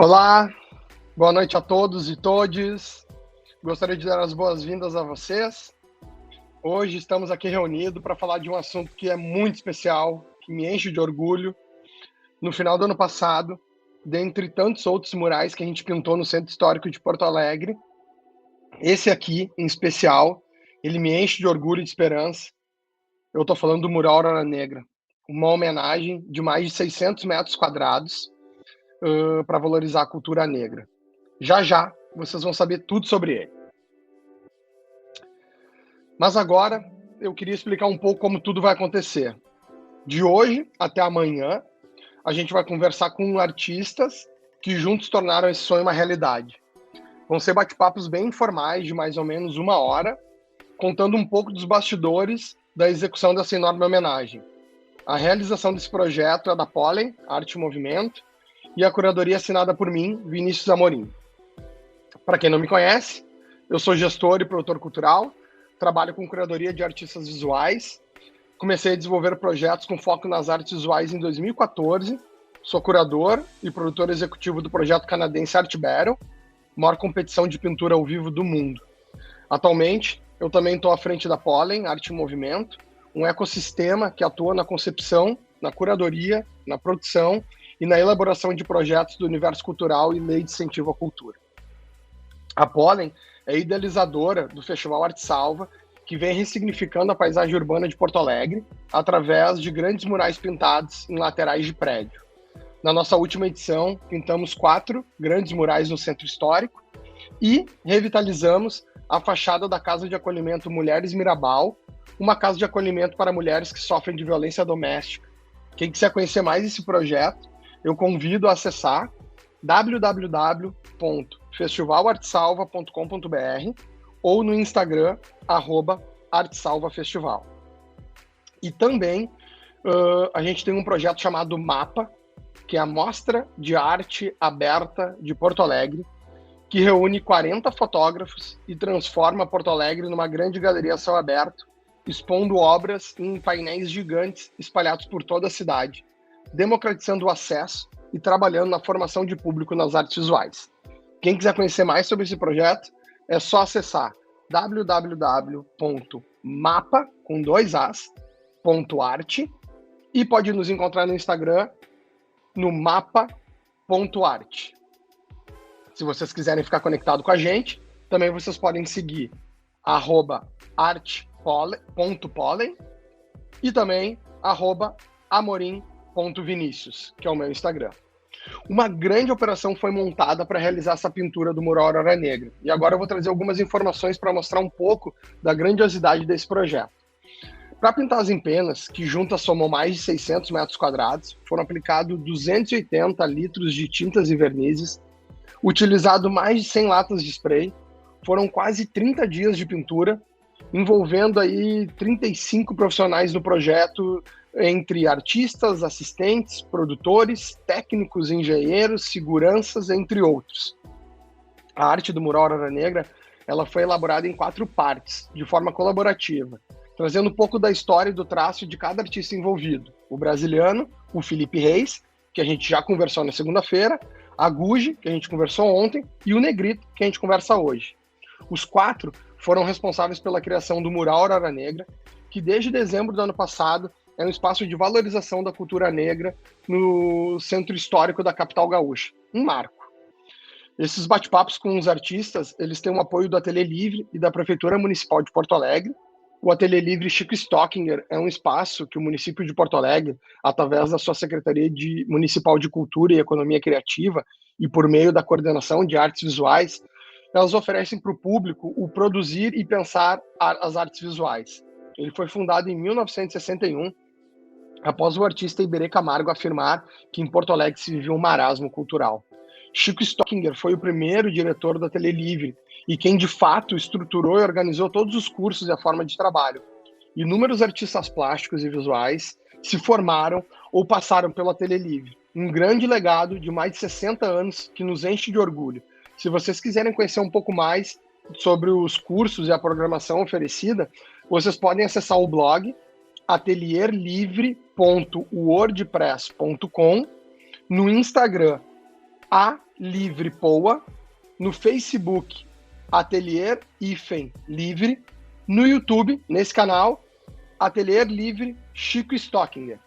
Olá, boa noite a todos e todes. Gostaria de dar as boas-vindas a vocês. Hoje estamos aqui reunidos para falar de um assunto que é muito especial, que me enche de orgulho. No final do ano passado, dentre tantos outros murais que a gente pintou no Centro Histórico de Porto Alegre, esse aqui, em especial, ele me enche de orgulho e de esperança. Eu estou falando do mural Aurora Negra, uma homenagem de mais de 600 metros quadrados para valorizar a cultura negra. Já já vocês vão saber tudo sobre ele. Mas agora eu queria explicar um pouco como tudo vai acontecer. De hoje até amanhã, a gente vai conversar com artistas que juntos tornaram esse sonho uma realidade. Vão ser bate-papos bem informais, de mais ou menos 1 hora, contando um pouco dos bastidores da execução dessa enorme homenagem. A realização desse projeto é da Pollen, Arte e Movimento, e a curadoria assinada por mim, Vinícius Amorim. Para quem não me conhece, eu sou gestor e produtor cultural, trabalho com curadoria de artistas visuais, comecei a desenvolver projetos com foco nas artes visuais em 2014, sou curador e produtor executivo do projeto canadense Art Battle, maior competição de pintura ao vivo do mundo. Atualmente, eu também estou à frente da Pollen, Arte e Movimento, um ecossistema que atua na concepção, na curadoria, na produção e na elaboração de projetos do universo cultural e lei de incentivo à cultura. A Pollen é idealizadora do Festival Arte Salva, que vem ressignificando a paisagem urbana de Porto Alegre através de grandes murais pintados em laterais de prédio. Na nossa última edição, pintamos 4 grandes murais no Centro Histórico, E revitalizamos a fachada da Casa de Acolhimento Mulheres Mirabal, uma casa de acolhimento para mulheres que sofrem de violência doméstica. Quem quiser conhecer mais esse projeto, eu convido a acessar www.festivalartesalva.com.br ou no Instagram, @artesalvafestival. E também a gente tem um projeto chamado MAPA, que é a Mostra de Arte Aberta de Porto Alegre, que reúne 40 fotógrafos e transforma Porto Alegre numa grande galeria a céu aberto, expondo obras em painéis gigantes espalhados por toda a cidade, democratizando o acesso e trabalhando na formação de público nas artes visuais. Quem quiser conhecer mais sobre esse projeto, é só acessar www.mapa.arte e pode nos encontrar no Instagram no mapa.arte. Se vocês quiserem ficar conectado com a gente, também vocês podem seguir @arte.pollen e também @amorim.vinicius, que é o meu Instagram. Uma grande operação foi montada para realizar essa pintura do mural Aurora Negra. E agora eu vou trazer algumas informações para mostrar um pouco da grandiosidade desse projeto. Para pintar as empenas, que juntas somam mais de 600 metros quadrados, foram aplicados 280 litros de tintas e vernizes, utilizado mais de 100 latas de spray, foram quase 30 dias de pintura, envolvendo aí 35 profissionais do projeto, entre artistas, assistentes, produtores, técnicos, engenheiros, seguranças, entre outros. A arte do mural Aurora Negra, ela foi elaborada em 4 partes, de forma colaborativa, trazendo um pouco da história e do traço de cada artista envolvido. O brasiliano, o Felipe Reis, que a gente já conversou na segunda-feira, a Guji, que a gente conversou ontem, e o Negrito, que a gente conversa hoje. Os 4 foram responsáveis pela criação do Mural Aurora Negra, que desde dezembro do ano passado é um espaço de valorização da cultura negra no centro histórico da capital gaúcha. Um marco. Esses bate-papos com os artistas, eles têm o apoio do Ateliê Livre e da Prefeitura Municipal de Porto Alegre. O Ateliê Livre Chico Stockinger é um espaço que o município de Porto Alegre, através da sua Secretaria Municipal de Cultura e Economia Criativa, e por meio da coordenação de artes visuais, elas oferecem para o público o produzir e pensar as artes visuais. Ele foi fundado em 1961, após o artista Iberê Camargo afirmar que em Porto Alegre se vivia um marasmo cultural. Chico Stockinger foi o primeiro diretor do Ateliê Livre e quem de fato estruturou e organizou todos os cursos e a forma de trabalho. Inúmeros artistas plásticos e visuais se formaram ou passaram pelo Ateliê Livre. Um grande legado de mais de 60 anos que nos enche de orgulho. Se vocês quiserem conhecer um pouco mais sobre os cursos e a programação oferecida, vocês podem acessar o blog atelierlivre.wordpress.com, no Instagram @livrepoa, no Facebook Atelier-Livre, no YouTube, nesse canal, Ateliê Livre Chico Stockinger.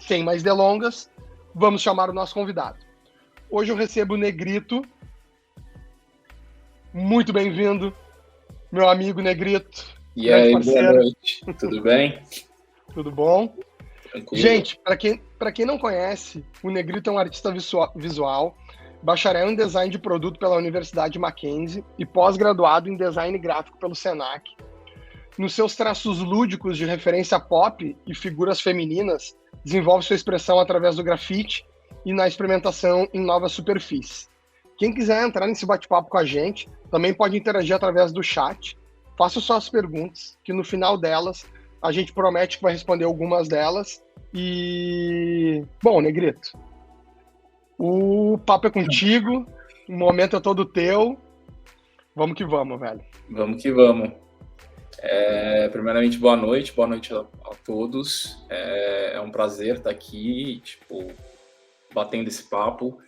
Sem mais delongas, vamos chamar o nosso convidado. Hoje eu recebo o Negrito. Muito bem-vindo, meu amigo Negrito. E aí, boa noite. Tudo bem? Tudo bom? Tranquilo. Gente, para quem não conhece, o Negrito é um artista visual, bacharel em design de produto pela Universidade Mackenzie e pós-graduado em design gráfico pelo Senac. Nos seus traços lúdicos de referência pop e figuras femininas, desenvolve sua expressão através do grafite e na experimentação em novas superfícies. Quem quiser entrar nesse bate-papo com a gente, também pode interagir através do chat. Faça suas perguntas, que no final delas, a gente promete que vai responder algumas delas. E, bom, Negrito, o papo é contigo, o momento é todo teu. Vamos que vamos, velho. Vamos que vamos. Primeiramente, boa noite a todos. É um prazer estar aqui, batendo esse papo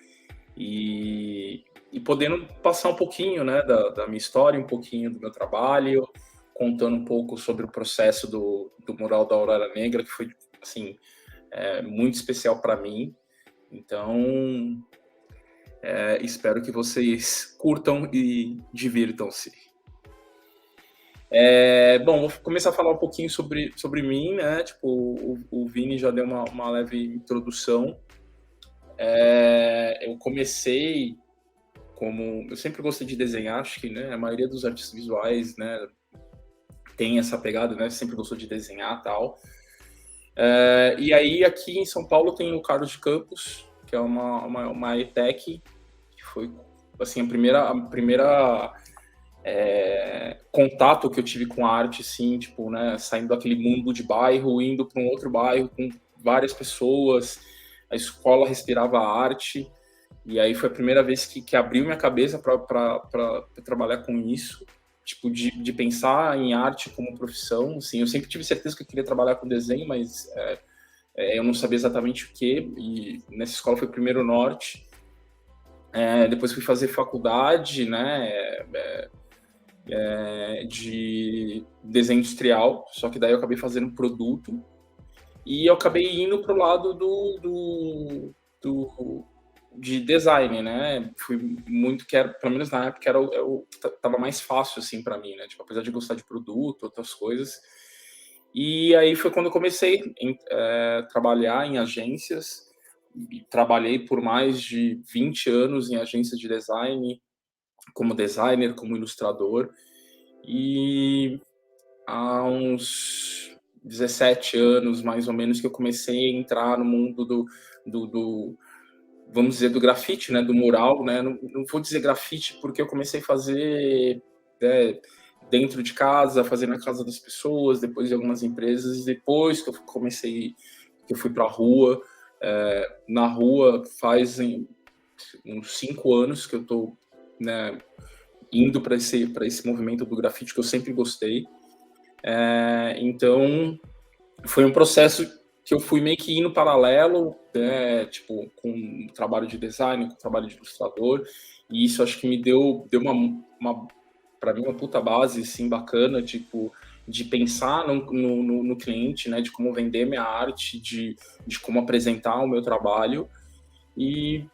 e podendo passar um pouquinho, né, da minha história, um pouquinho do meu trabalho, contando um pouco sobre o processo do mural da Aurora Negra, que foi, assim, muito especial para mim. Então, espero que vocês curtam e divirtam-se. Bom, vou começar a falar um pouquinho sobre mim, né? O Vini já deu uma leve introdução. Eu comecei como... Eu sempre gostei de desenhar, acho que, né, a maioria dos artistas visuais, né, tem essa pegada, né, sempre gostou de desenhar e tal. E aí, aqui em São Paulo, tem o Carlos de Campos, que é uma ETEC, que foi, assim, a primeira contato que eu tive com a arte, assim, tipo, né, saindo daquele mundo de bairro, indo para um outro bairro com várias pessoas, a escola respirava a arte, e aí foi a primeira vez que abriu minha cabeça para trabalhar com isso, tipo, de pensar em arte como profissão, assim, eu sempre tive certeza que eu queria trabalhar com desenho, mas eu não sabia exatamente o que, e nessa escola foi o primeiro norte. Depois fui fazer faculdade, né, de desenho industrial, só que daí eu acabei fazendo produto, e eu acabei indo pro lado de design, né? Fui muito, que era, pelo menos na época, tava mais fácil, assim, para mim, né? Tipo, apesar de gostar de produto, outras coisas. E aí foi quando eu comecei a trabalhar em agências, e trabalhei por mais de 20 anos em agências de design, como designer, como ilustrador, e há uns 17 anos, mais ou menos, que eu comecei a entrar no mundo do vamos dizer, do grafite, né, do mural, né, não vou dizer grafite porque eu comecei a fazer dentro de casa, fazer na casa das pessoas, depois de algumas empresas, depois que eu fui para a rua, na rua faz uns 5 anos que eu estou, né, indo para esse movimento do grafite que eu sempre gostei. Então, foi um processo que eu fui meio que indo paralelo, né, tipo, com o trabalho de design, com o trabalho de ilustrador, e isso acho que me deu para mim, uma puta base, assim, bacana, tipo, de pensar no cliente, né, de como vender minha arte, de como apresentar o meu trabalho. E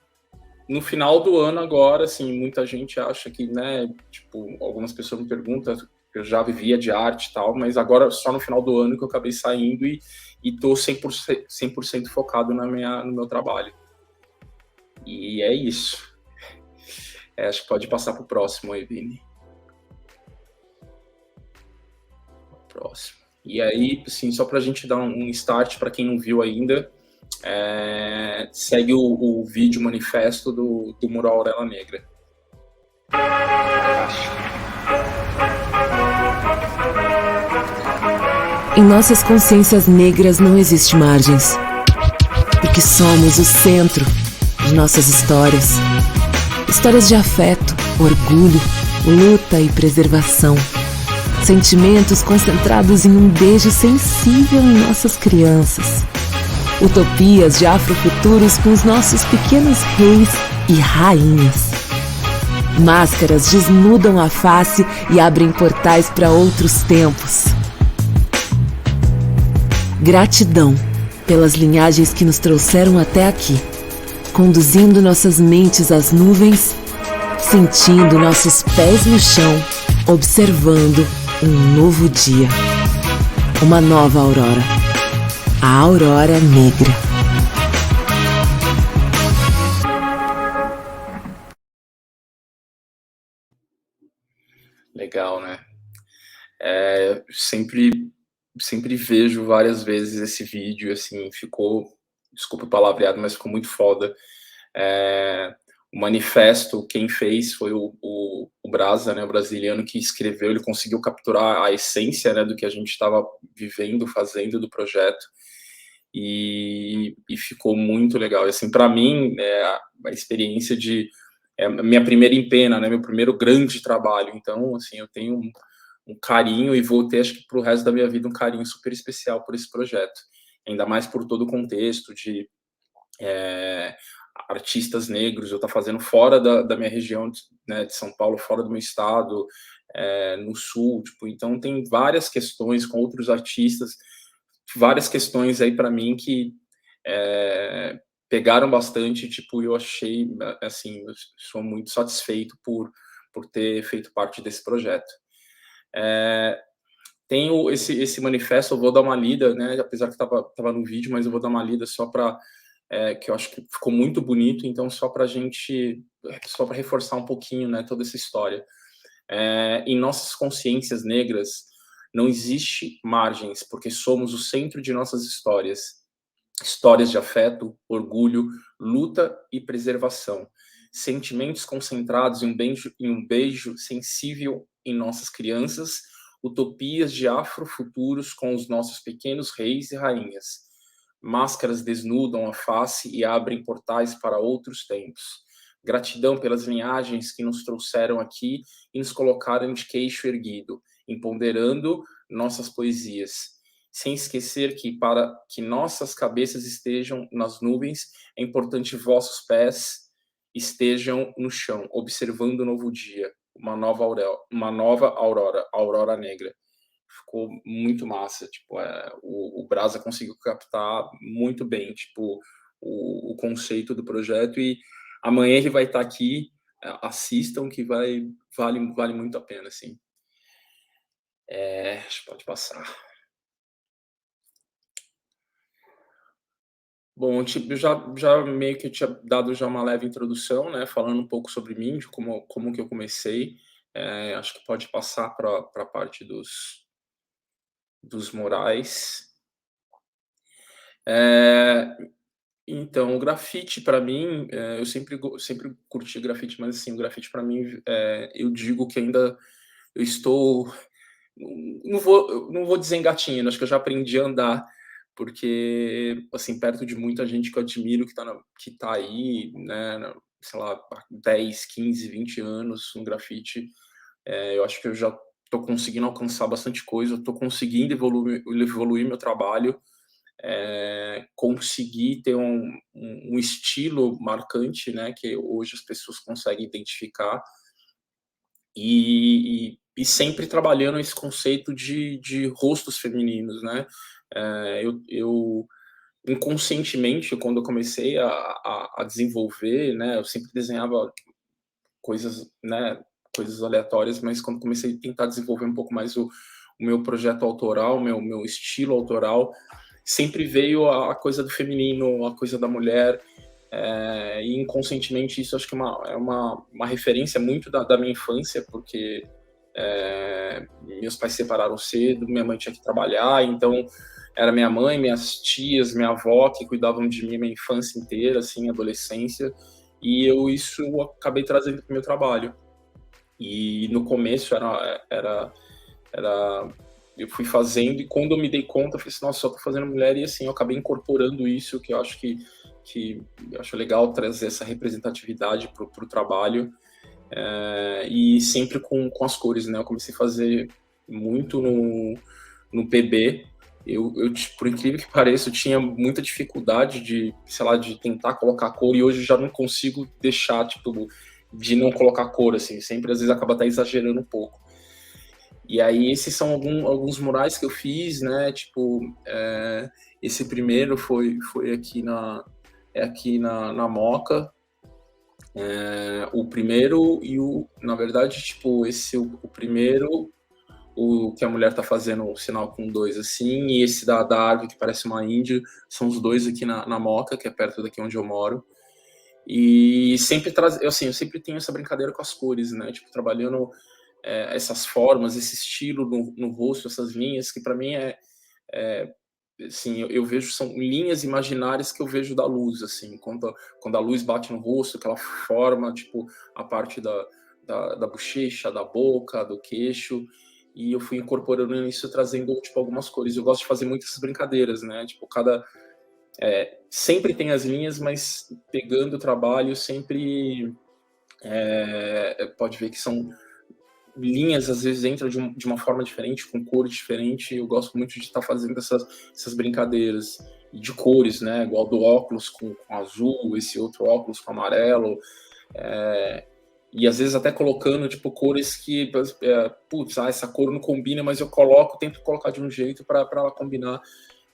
no final do ano agora, assim, muita gente acha que, né, tipo, algumas pessoas me perguntam, eu já vivia de arte e tal, mas agora só no final do ano que eu acabei saindo e tô 100% focado no meu trabalho. E é isso. Acho que pode passar pro próximo aí, Vini. Próximo. E aí, assim, só pra gente dar um start para quem não viu ainda, segue o vídeo manifesto do Mural Aurélia Negra. Em nossas consciências negras não existe margens, porque somos o centro de nossas histórias. Histórias de afeto, orgulho, luta e preservação. Sentimentos concentrados em um beijo sensível em nossas crianças. Utopias de afrofuturos com os nossos pequenos reis e rainhas. Máscaras desnudam a face e abrem portais para outros tempos. Gratidão pelas linhagens que nos trouxeram até aqui, conduzindo nossas mentes às nuvens, sentindo nossos pés no chão, observando um novo dia, uma nova aurora, a Aurora Negra. Legal, né? Sempre vejo várias vezes esse vídeo, assim, ficou, desculpa o palavreado, mas ficou muito foda. O manifesto, quem fez foi o Brasa, né, o brasiliano que escreveu, ele conseguiu capturar a essência, né, do que a gente estava vivendo, fazendo do projeto, e ficou muito legal. E, assim, para mim, a experiência minha primeira empena, né, meu primeiro grande trabalho, então, assim, eu tenho um carinho e vou ter, acho que pro resto da minha vida, um carinho super especial por esse projeto, ainda mais por todo o contexto de artistas negros, eu estar fazendo fora da minha região, né, de São Paulo, fora do meu estado, no sul, tipo, então tem várias questões com outros artistas, várias questões aí para mim que pegaram bastante, tipo, eu achei, assim, eu sou muito satisfeito por ter feito parte desse projeto. Tem esse manifesto, eu vou dar uma lida, né, apesar que estava no vídeo, mas eu vou dar uma lida só para que eu acho que ficou muito bonito. Então, só para reforçar um pouquinho, né, toda essa história. Em nossas consciências negras, não existe margens, porque somos o centro de nossas histórias. Histórias de afeto, orgulho, luta e preservação. Sentimentos concentrados em um beijo sensível em nossas crianças, utopias de afrofuturos com os nossos pequenos reis e rainhas. Máscaras desnudam a face e abrem portais para outros tempos. Gratidão pelas linhagens que nos trouxeram aqui e nos colocaram de queixo erguido, empoderando nossas poesias. Sem esquecer que, para que nossas cabeças estejam nas nuvens, é importante vossos pés estejam no chão, observando o novo dia, uma nova aurora, aurora negra. Ficou muito massa, tipo, o Brasa conseguiu captar muito bem, tipo, o conceito do projeto, e amanhã ele vai estar aqui, assistam, que vale muito a pena, assim. Pode passar. Bom, tipo, já meio que eu tinha dado já uma leve introdução, né, falando um pouco sobre mim, de como que eu comecei. Acho que pode passar para a parte dos morais. Então, o grafite para mim, eu sempre curti grafite, mas assim, o grafite para mim, eu digo que ainda eu estou, não vou dizer engatinhando, acho que eu já aprendi a andar, porque, assim, perto de muita gente que eu admiro, que tá aí, né, sei lá, há 10, 15, 20 anos no grafite, eu acho que eu já tô conseguindo alcançar bastante coisa, eu tô conseguindo evoluir meu trabalho, conseguir ter um estilo marcante, né, que hoje as pessoas conseguem identificar, e sempre trabalhando esse conceito de rostos femininos, né. Eu inconscientemente, quando eu comecei a desenvolver, né, eu sempre desenhava coisas, né, coisas aleatórias, mas quando comecei a tentar desenvolver um pouco mais o meu projeto autoral, o meu estilo autoral, sempre veio a coisa do feminino, a coisa da mulher, e inconscientemente isso acho que é uma referência muito da minha infância, porque meus pais se separaram cedo, minha mãe tinha que trabalhar, então era minha mãe, minhas tias, minha avó que cuidavam de mim minha infância inteira, assim, adolescência, e isso eu acabei trazendo para o meu trabalho. E no começo era eu fui fazendo, e quando eu me dei conta, eu falei assim, nossa, só tô fazendo mulher, e assim, eu acabei incorporando isso, que eu acho que eu acho legal trazer essa representatividade pro trabalho, e sempre com as cores, né? Eu comecei a fazer muito no PB. Por incrível que pareça, eu tinha muita dificuldade sei lá, de tentar colocar cor, e hoje já não consigo deixar, tipo, de não colocar cor, assim, sempre às vezes acaba até exagerando um pouco. E aí esses são alguns murais que eu fiz, né, tipo, esse primeiro foi aqui na Moca, o primeiro na verdade, tipo, o primeiro, o que a mulher tá fazendo o sinal com 2 assim, e esse da árvore que parece uma índia, são os 2 aqui na Moca, que é perto daqui onde eu moro. E sempre eu sempre tenho essa brincadeira com as cores, né, tipo, trabalhando essas formas, esse estilo no rosto, essas linhas, que para mim assim, eu vejo, são linhas imaginárias que eu vejo da luz, assim, quando a luz bate no rosto, aquela forma, tipo, a parte da bochecha, da boca, do queixo, e eu fui incorporando isso, trazendo, tipo, algumas cores. Eu gosto de fazer muitas brincadeiras, né, tipo, sempre tem as linhas, mas pegando o trabalho, sempre pode ver que são linhas, às vezes entram de uma forma diferente, com cor diferente. Eu gosto muito de estar fazendo essas brincadeiras de cores, né? Igual do óculos com azul, esse outro óculos com amarelo, e às vezes até colocando, tipo, cores que, essa cor não combina, mas eu tento colocar de um jeito para ela combinar,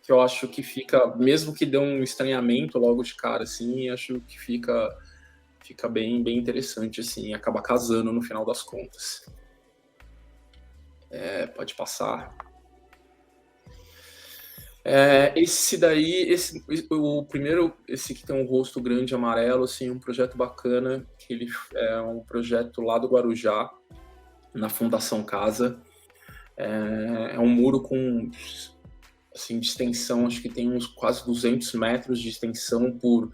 que eu acho que fica, mesmo que dê um estranhamento logo de cara, assim, acho que fica bem, bem interessante, assim, e acaba casando no final das contas. Pode passar. Esse daí, o primeiro, esse que tem um rosto grande amarelo, assim, um projeto bacana, que ele é um projeto lá do Guarujá, na Fundação Casa. É um muro com, assim, de extensão, acho que tem uns quase 200 metros de extensão por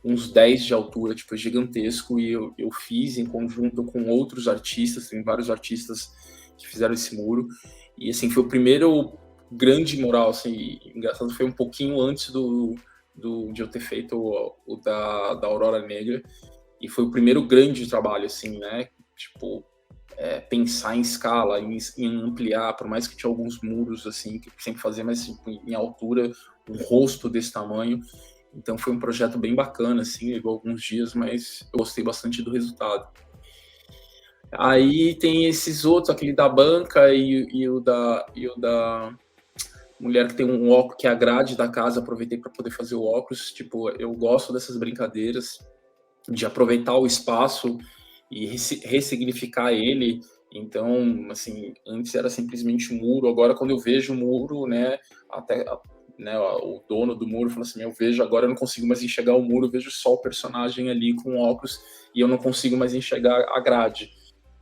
uns 10 de altura, tipo, é gigantesco, e eu fiz em conjunto com outros artistas, tem vários artistas que fizeram esse muro, e assim, foi o primeiro grande mural, assim, engraçado, foi um pouquinho antes de eu ter feito o da Aurora Negra, e foi o primeiro grande trabalho, assim, né, tipo, pensar em escala, em ampliar, por mais que tinha alguns muros, assim, que sempre fazia, mas tipo, em altura, um rosto desse tamanho. Então foi um projeto bem bacana, assim, levou alguns dias, mas eu gostei bastante do resultado. Aí tem esses outros, aquele da banca e o da mulher que tem um óculos, que é a grade da casa, aproveitei para poder fazer o óculos. Tipo, eu gosto dessas brincadeiras, de aproveitar o espaço e ressignificar ele. Então, assim, antes era simplesmente um muro, agora quando eu vejo o muro, né, até né, o dono do muro falou assim, eu vejo, agora eu não consigo mais enxergar o muro, eu vejo só o personagem ali com óculos e eu não consigo mais enxergar a grade.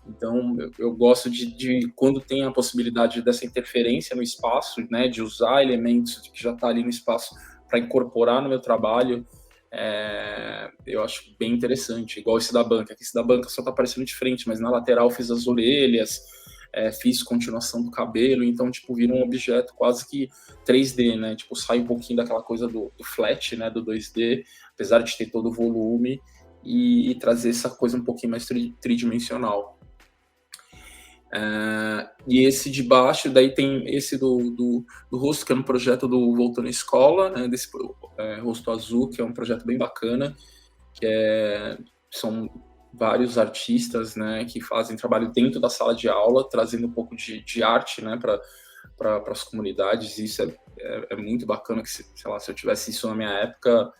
Então, eu gosto de quando tem a possibilidade dessa interferência no espaço, né, de usar elementos que já está ali no espaço para incorporar no meu trabalho, eu acho bem interessante. Igual esse da banca, que esse da banca só está aparecendo de frente, mas na lateral fiz as orelhas, fiz continuação do cabelo, então, tipo, vira um objeto quase que 3D, né? Tipo, sai um pouquinho daquela coisa do flat, né, do 2D, apesar de ter todo o volume, e trazer essa coisa um pouquinho mais tridimensional. E esse de baixo, daí tem esse do rosto, que é um projeto do Voltando à Escola, né, desse rosto azul, que é um projeto bem bacana, são vários artistas, né, que fazem trabalho dentro da sala de aula, trazendo um pouco de arte, né, para as comunidades. Isso é muito bacana, que sei lá, se eu tivesse isso na minha época,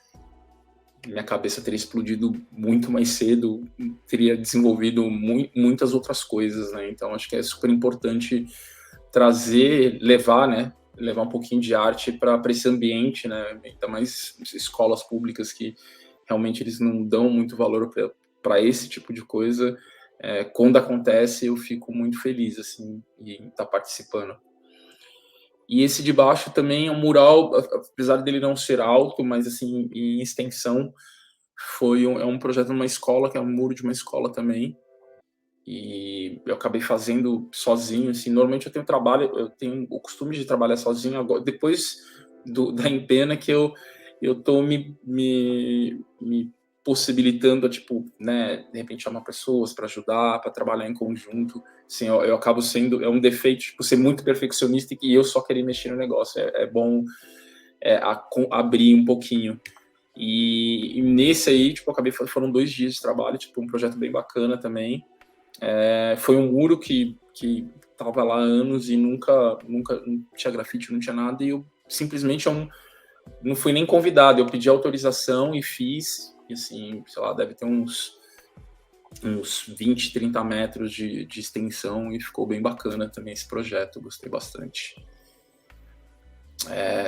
minha cabeça teria explodido muito mais cedo, teria desenvolvido muitas outras coisas, né? Então, acho que é super importante levar um pouquinho de arte para esse ambiente, né? Ainda mais escolas públicas que realmente eles não dão muito valor para esse tipo de coisa. Quando acontece, eu fico muito feliz, assim, em estar participando. E esse de baixo também é um mural, apesar dele não ser alto, mas assim, em extensão, é um projeto de uma escola, que é um muro de uma escola também. E eu acabei fazendo sozinho, assim, normalmente eu tenho o costume de trabalhar sozinho, agora, depois da Empena, que eu tô me possibilitando, tipo, né, de repente chamar pessoas para ajudar, para trabalhar em conjunto. Assim, eu acabo sendo, é um defeito, tipo, ser muito perfeccionista e eu só querer mexer no negócio. É bom abrir um pouquinho. E nesse aí, tipo, foram 2 dias de trabalho, tipo, um projeto bem bacana também. Foi um muro que tava lá há anos e nunca não tinha grafite, não tinha nada, e eu simplesmente não fui nem convidado, eu pedi autorização e fiz, e assim, sei lá, deve ter uns 20, 30 metros de extensão, e ficou bem bacana também esse projeto, gostei bastante.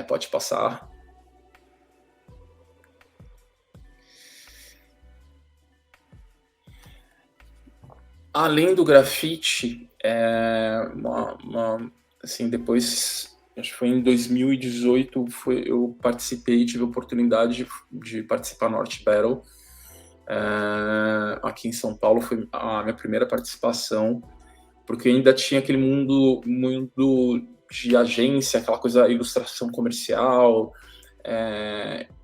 Pode passar. Além do grafite, assim, depois, acho que foi em 2018, eu participei, tive a oportunidade de participar no Art Battle. Aqui em São Paulo foi a minha primeira participação, porque ainda tinha aquele mundo de agência, aquela coisa, ilustração comercial,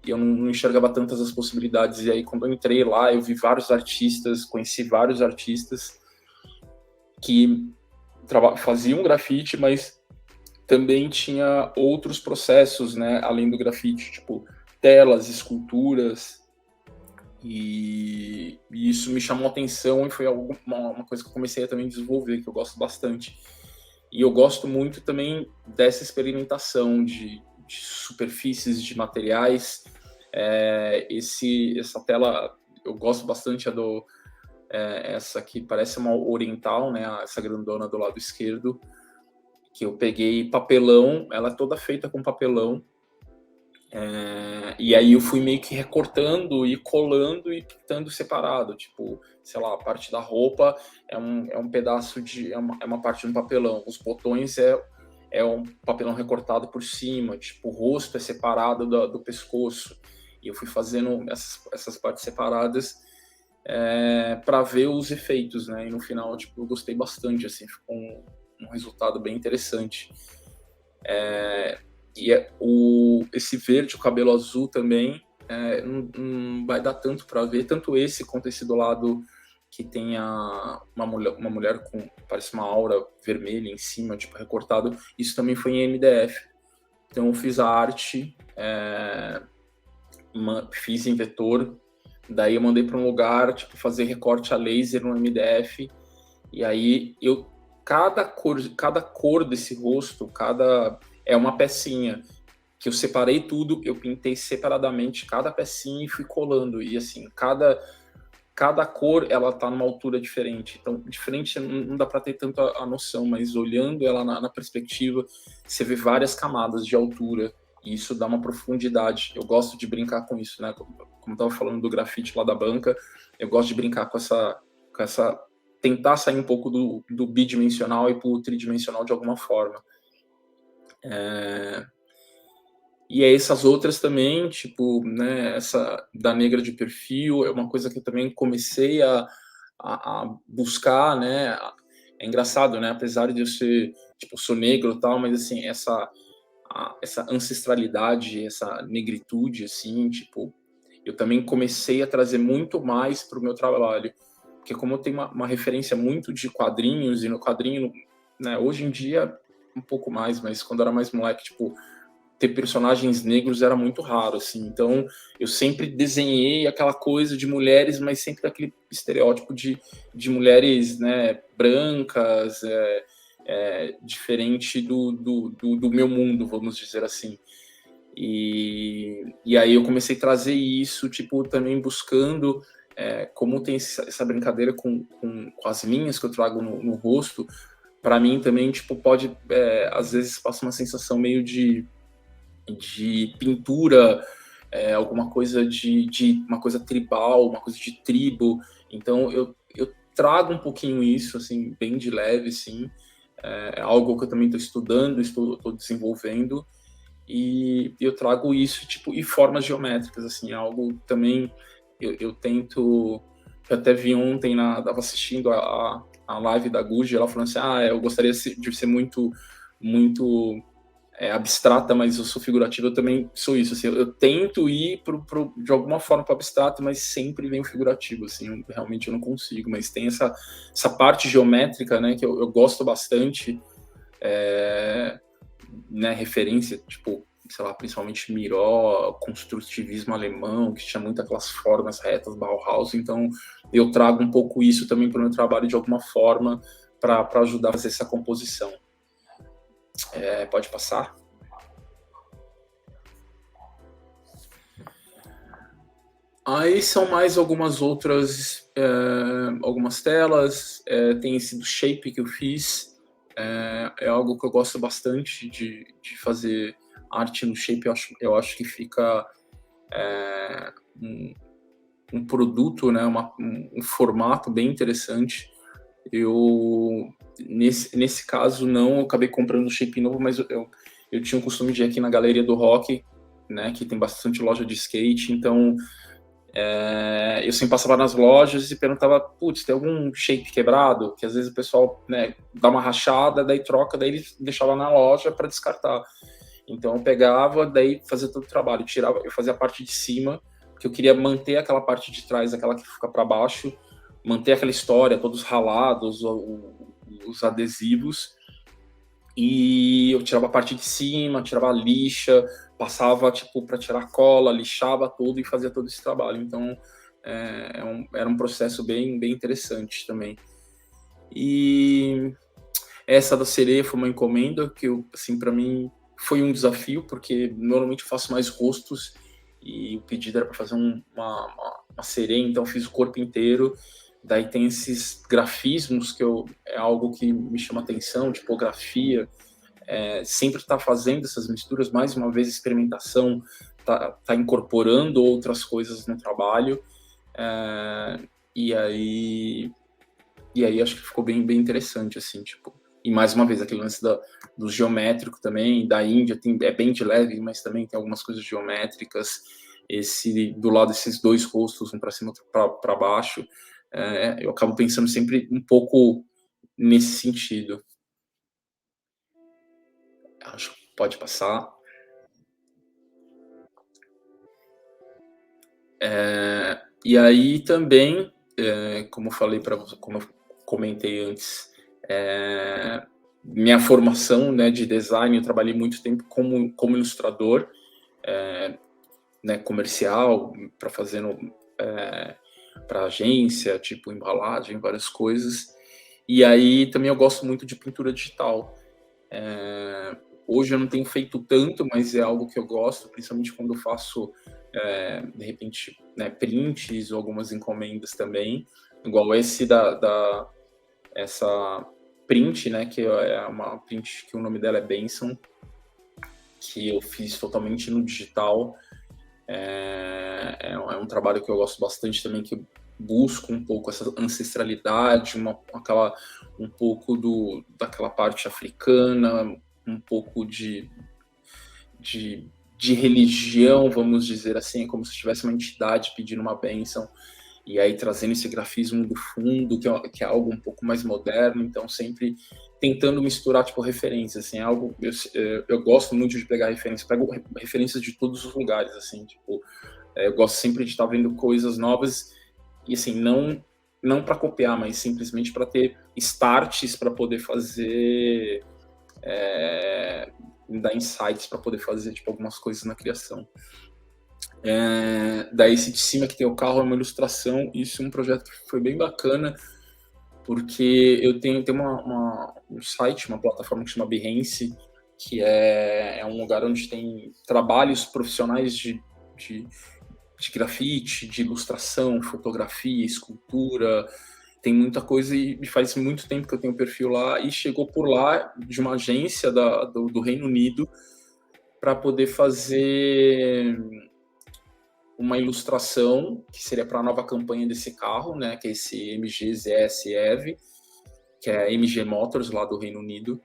e eu não enxergava tantas as possibilidades. E aí, quando eu entrei lá, eu vi vários artistas, conheci vários artistas que faziam grafite, mas também tinha outros processos, né, além do grafite, tipo telas, esculturas, e isso me chamou a atenção e foi uma coisa que eu comecei a também desenvolver, que eu gosto bastante. E eu gosto muito também dessa experimentação de superfícies, de materiais. Essa tela, eu gosto bastante, essa que parece uma oriental, né? Essa grandona do lado esquerdo, que eu peguei papelão, ela é toda feita com papelão, E aí eu fui meio que recortando e colando e pintando separado, tipo, sei lá, a parte da roupa é um pedaço é uma parte de um papelão, os botões é um papelão recortado por cima, tipo, o rosto é separado do pescoço, e eu fui fazendo essas partes separadas para ver os efeitos, né, e no final, tipo, eu gostei bastante, assim, ficou um resultado bem interessante. E esse verde, o cabelo azul também, não vai dar tanto para ver, tanto esse quanto esse do lado que tem uma mulher com, parece uma aura vermelha em cima, tipo, recortado, isso também foi em MDF. Então eu fiz a arte, fiz em vetor, daí eu mandei para um lugar, tipo, fazer recorte a laser no MDF, e aí cada cor desse rosto, é uma pecinha que eu separei tudo, eu pintei separadamente cada pecinha e fui colando, e assim, cada cor, ela tá numa altura diferente, então diferente não dá para ter tanto a noção, mas olhando ela na perspectiva, você vê várias camadas de altura, e isso dá uma profundidade. Eu gosto de brincar com isso, né, como eu tava falando do grafite lá da banca, eu gosto de brincar com essa tentar sair um pouco do bidimensional e pro tridimensional de alguma forma. E essas outras também, tipo, né, essa da negra de perfil, é uma coisa que eu também comecei a buscar, né, é engraçado, né, apesar de eu ser, tipo, sou negro e tal, mas, assim, essa ancestralidade, essa negritude, assim, tipo, eu também comecei a trazer muito mais para o meu trabalho, porque como eu tenho uma referência muito de quadrinhos, e no quadrinho, né, hoje em dia, um pouco mais, mas quando eu era mais moleque, tipo, ter personagens negros era muito raro, assim, então eu sempre desenhei aquela coisa de mulheres, mas sempre aquele estereótipo de mulheres, né, brancas, diferente do meu mundo, vamos dizer assim. E aí eu comecei a trazer isso, tipo, também buscando, como tem essa brincadeira com as linhas que eu trago no rosto, para mim também, tipo, pode, às vezes passa uma sensação meio de pintura, alguma coisa de uma coisa tribal, uma coisa de tribo. Então eu trago um pouquinho isso, assim, bem de leve, sim. É algo que eu também estou estudando, estou desenvolvendo, e eu trago isso, tipo, e formas geométricas, assim, algo também eu tento. Eu até vi ontem, estava assistindo a live da Guji, ela falando assim, eu gostaria de ser muito abstrata, mas eu sou figurativa, eu também sou isso, assim, eu tento ir de alguma forma para o abstrato, mas sempre vem o figurativo, assim, realmente eu não consigo, mas tem essa parte geométrica, né, que eu gosto bastante, né, referência, tipo, sei lá, principalmente Miró, construtivismo alemão, que tinha muito aquelas formas retas, Bauhaus, então eu trago um pouco isso também para o meu trabalho de alguma forma, para ajudar a fazer essa composição. Pode passar? Aí são mais algumas outras, algumas telas, tem esse do shape que eu fiz, é algo que eu gosto bastante de fazer arte no shape, eu acho que fica um produto, né, um formato bem interessante. Nesse caso, não, eu acabei comprando o shape novo, mas eu tinha o costume de ir aqui na Galeria do Rock, né, que tem bastante loja de skate, então eu sempre passava nas lojas e perguntava, putz, tem algum shape quebrado? Que às vezes o pessoal, né, dá uma rachada, daí troca, daí ele deixava na loja para descartar. Então eu pegava, daí fazia todo o trabalho, eu fazia a parte de cima, porque eu queria manter aquela parte de trás, aquela que fica para baixo, manter aquela história, todos ralados, os adesivos, e eu tirava a parte de cima, tirava a lixa, passava, tipo, para tirar cola, lixava tudo e fazia todo esse trabalho. Então era um processo bem, bem interessante também. E essa da sereia foi uma encomenda que, assim, para mim foi um desafio, porque normalmente eu faço mais rostos, e o pedido era para fazer uma sereia, então eu fiz o corpo inteiro. Daí tem esses grafismos que é algo que me chama atenção, tipografia, sempre está fazendo essas misturas, mais uma vez experimentação, tá incorporando outras coisas no trabalho, e aí acho que ficou bem interessante, assim, tipo, e mais uma vez, aquele lance do geométrico também, da Índia, é bem de leve, mas também tem algumas coisas geométricas, do lado desses dois rostos, um para cima, outro para baixo, eu acabo pensando sempre um pouco nesse sentido. Acho que pode passar. E aí também, como eu falei como eu comentei antes, minha formação, né, de design, eu trabalhei muito tempo como ilustrador, né, comercial, para agência, tipo embalagem, várias coisas. E aí também eu gosto muito de pintura digital. Hoje eu não tenho feito tanto, mas é algo que eu gosto, principalmente quando eu faço, de repente, né, prints ou algumas encomendas também, igual essa print, né, que é uma print que o nome dela é Benson, que eu fiz totalmente no digital. É um trabalho que eu gosto bastante também, que eu busco um pouco essa ancestralidade, um pouco daquela parte africana, um pouco de religião, vamos dizer assim, como se tivesse uma entidade pedindo uma bênção, e aí trazendo esse grafismo do fundo, que é algo um pouco mais moderno, então sempre tentando misturar, tipo, referências, assim, algo, eu gosto muito de pegar referências, pego referências de todos os lugares, assim, tipo, eu gosto sempre de estar vendo coisas novas, e assim, não para copiar, mas simplesmente para ter starts para poder fazer, dar insights para poder fazer, tipo, algumas coisas na criação. Daí esse de cima que tem o carro é uma ilustração, isso é um projeto que foi bem bacana, porque eu tenho um site, uma plataforma que chama Behance, que é um lugar onde tem trabalhos profissionais de grafite, de ilustração, fotografia, escultura, tem muita coisa, e faz muito tempo que eu tenho perfil lá, e chegou por lá de uma agência do Reino Unido para poder fazer uma ilustração que seria para a nova campanha desse carro, né, que é esse MG ZS EV, que é a MG Motors lá do Reino Unido.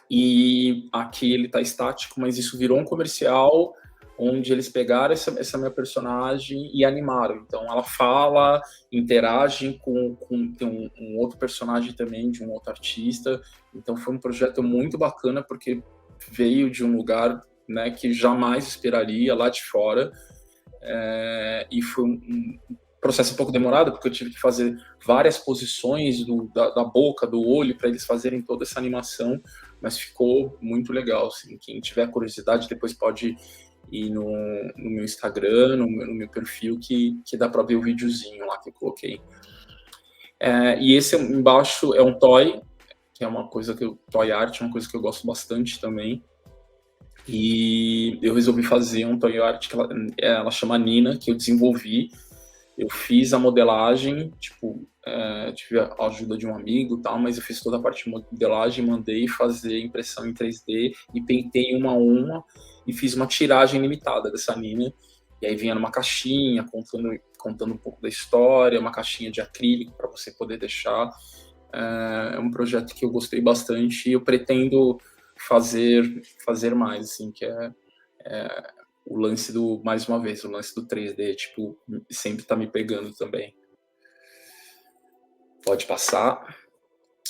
E aqui ele está estático, mas isso virou um comercial onde eles pegaram essa minha personagem e animaram. Então ela fala, interage tem um outro personagem também, de um outro artista. Então foi um projeto muito bacana, porque veio de um lugar, né, que jamais esperaria, lá de fora. E foi um processo um pouco demorado, porque eu tive que fazer várias posições da boca, do olho, para eles fazerem toda essa animação, mas ficou muito legal, assim. Quem tiver curiosidade depois pode ir no meu Instagram, no meu perfil, que dá para ver o videozinho lá que eu coloquei. E esse embaixo é um toy, que é uma coisa toy art, uma coisa que eu gosto bastante também. E eu resolvi fazer um toy art que ela chama Nina, que eu desenvolvi. Eu fiz a modelagem, tipo, tive a ajuda de um amigo e tal, mas eu fiz toda a parte de modelagem, mandei fazer impressão em 3D e pintei uma a uma e fiz uma tiragem limitada dessa Nina. E aí vinha numa caixinha, contando um pouco da história, uma caixinha de acrílico para você poder deixar. É um projeto que eu gostei bastante e eu pretendo fazer mais, assim, que é o lance mais uma vez, o lance do 3D, tipo, sempre tá me pegando também. Pode passar.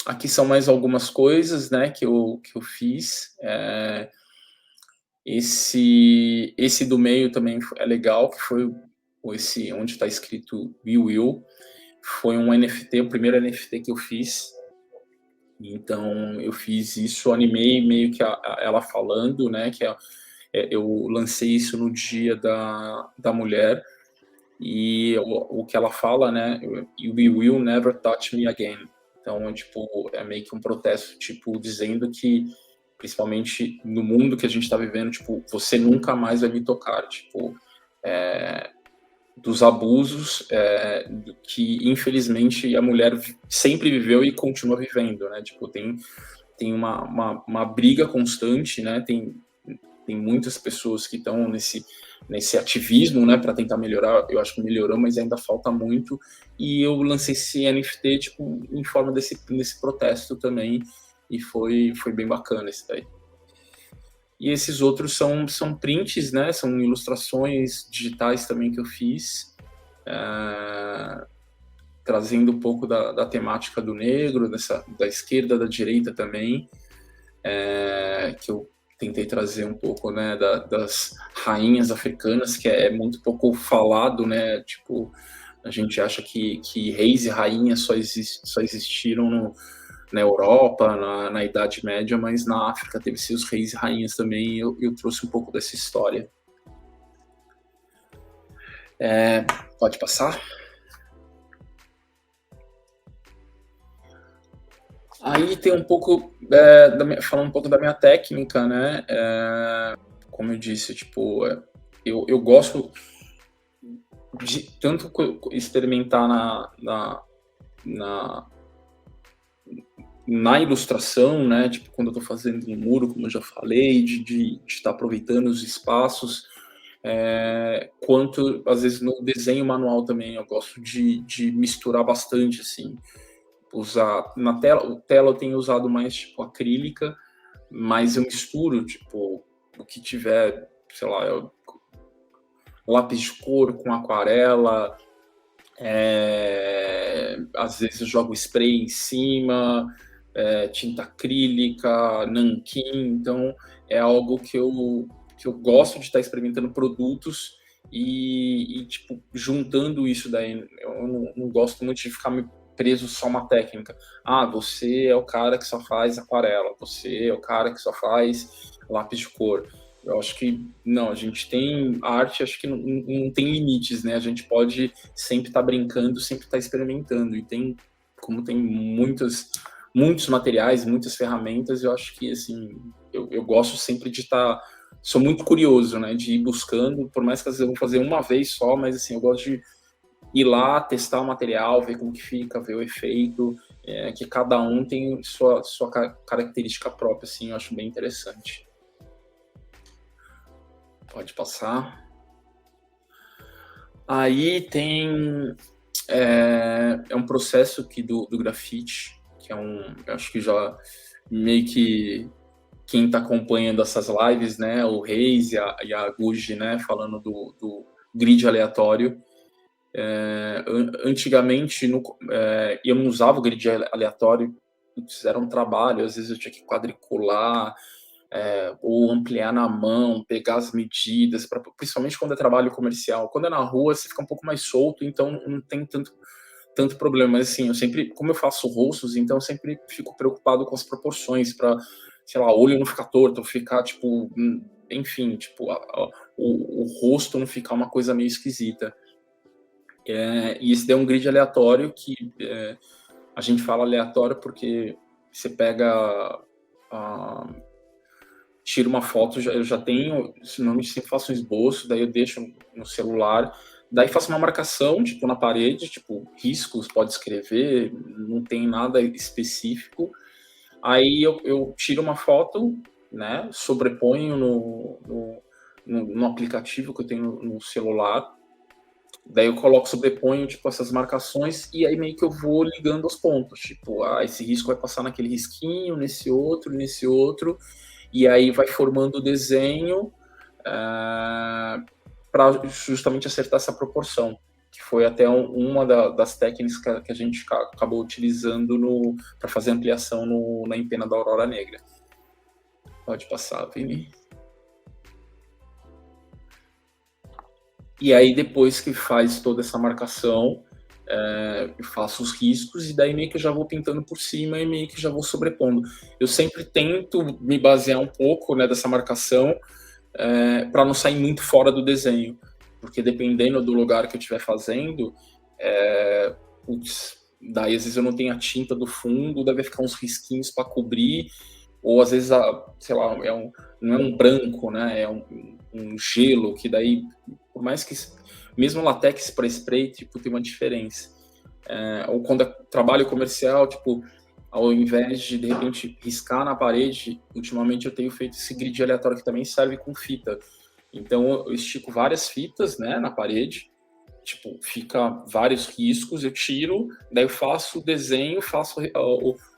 Aqui são mais algumas coisas, né, que eu fiz. Esse do meio também é legal, que foi esse onde está escrito We Will. Foi um NFT, o primeiro NFT que eu fiz. Então eu fiz isso, animei meio que ela falando, né, que eu lancei isso no Dia da Mulher, e o que ela fala, né, We will never touch me again. Então, tipo, é meio que um protesto, tipo, dizendo que, principalmente no mundo que a gente está vivendo, tipo, você nunca mais vai me tocar, tipo, dos abusos que, infelizmente, a mulher sempre viveu e continua vivendo, né? Tipo, tem uma briga constante, né? tem muitas pessoas que estão nesse ativismo, né, para tentar melhorar. Eu acho que melhorou, mas ainda falta muito. E eu lancei esse NFT tipo, em forma desse protesto também, e foi bem bacana esse daí. E esses outros são prints, né, são ilustrações digitais também que eu fiz, trazendo um pouco da temática do negro, da esquerda, da direita também, que eu tentei trazer um pouco, né, das rainhas africanas, que é muito pouco falado, né, tipo, a gente acha que reis e rainhas só existiram na Europa, na Idade Média, mas na África teve seus reis e rainhas também, e eu trouxe um pouco dessa história. Pode passar? Aí tem um pouco, falando um pouco da minha técnica, né? Como eu disse, tipo, eu gosto de tanto experimentar na ilustração, né? Tipo, quando eu tô fazendo um muro, como eu já falei, de estar aproveitando os espaços, quanto, às vezes, no desenho manual também, eu gosto de misturar bastante, assim. Usar na tela eu tenho usado mais tipo acrílica, mas eu misturo tipo o que tiver, sei lá, lápis de cor com aquarela, às vezes eu jogo spray em cima, tinta acrílica, nanquim, então é algo que eu gosto de estar experimentando produtos e tipo juntando isso daí. Eu não gosto muito de ficar me preso só uma técnica. Você é o cara que só faz aquarela, você é o cara que só faz lápis de cor. Eu acho que, não, a gente tem a arte, acho que não tem limites, né? A gente pode sempre estar brincando, sempre estar experimentando. E como tem muitos materiais, muitas ferramentas, eu acho que, assim, eu gosto sempre de estar... Sou muito curioso, né? De ir buscando, por mais que às vezes eu vou fazer uma vez só, mas, assim, eu gosto de ir lá, testar o material, ver como que fica, ver o efeito, que cada um tem sua característica própria, assim, eu acho bem interessante. Pode passar. Aí tem... É um processo aqui do grafite, que eu acho que já meio que quem está acompanhando essas lives, né, o Reis e a Guji, né, falando do grid aleatório. Antigamente eu não usava o grid aleatório, era um trabalho, às vezes eu tinha que quadricular ou ampliar na mão, pegar as medidas, principalmente quando é trabalho comercial. Quando é na rua você fica um pouco mais solto, então não tem tanto problema, mas assim, como eu faço rostos, então eu sempre fico preocupado com as proporções, para, sei lá, o olho não ficar torto, ficar tipo, enfim, tipo, o rosto não ficar uma coisa meio esquisita. E esse daí é um grid aleatório que a gente fala aleatório porque você pega, tira uma foto, eu já tenho, normalmente sempre faço um esboço, daí eu deixo no celular, daí faço uma marcação, tipo, na parede, tipo, riscos, pode escrever, não tem nada específico, aí eu tiro uma foto, né, sobreponho no aplicativo que eu tenho no celular. Daí eu sobreponho, tipo, essas marcações e aí meio que eu vou ligando os pontos. Tipo, esse risco vai passar naquele risquinho, nesse outro, e aí vai formando o desenho para justamente acertar essa proporção, que foi até uma das técnicas que a gente acabou utilizando para fazer ampliação na empena da Aurora Negra. Pode passar, Vini. E aí, depois que faz toda essa marcação, eu faço os riscos e daí meio que eu já vou pintando por cima e meio que já vou sobrepondo. Eu sempre tento me basear um pouco, né, dessa marcação para não sair muito fora do desenho, porque dependendo do lugar que eu estiver fazendo, daí às vezes eu não tenho a tinta do fundo, deve ficar uns risquinhos para cobrir, ou às vezes, sei lá, não é um branco, né, é um gelo, que daí, por mais que mesmo latex para spray, tipo, tem uma diferença. Ou quando é trabalho comercial, tipo, ao invés de repente, riscar na parede, ultimamente eu tenho feito esse grid aleatório que também serve com fita. Então, eu estico várias fitas, né, na parede, tipo, fica vários riscos, eu tiro, daí eu faço o desenho, faço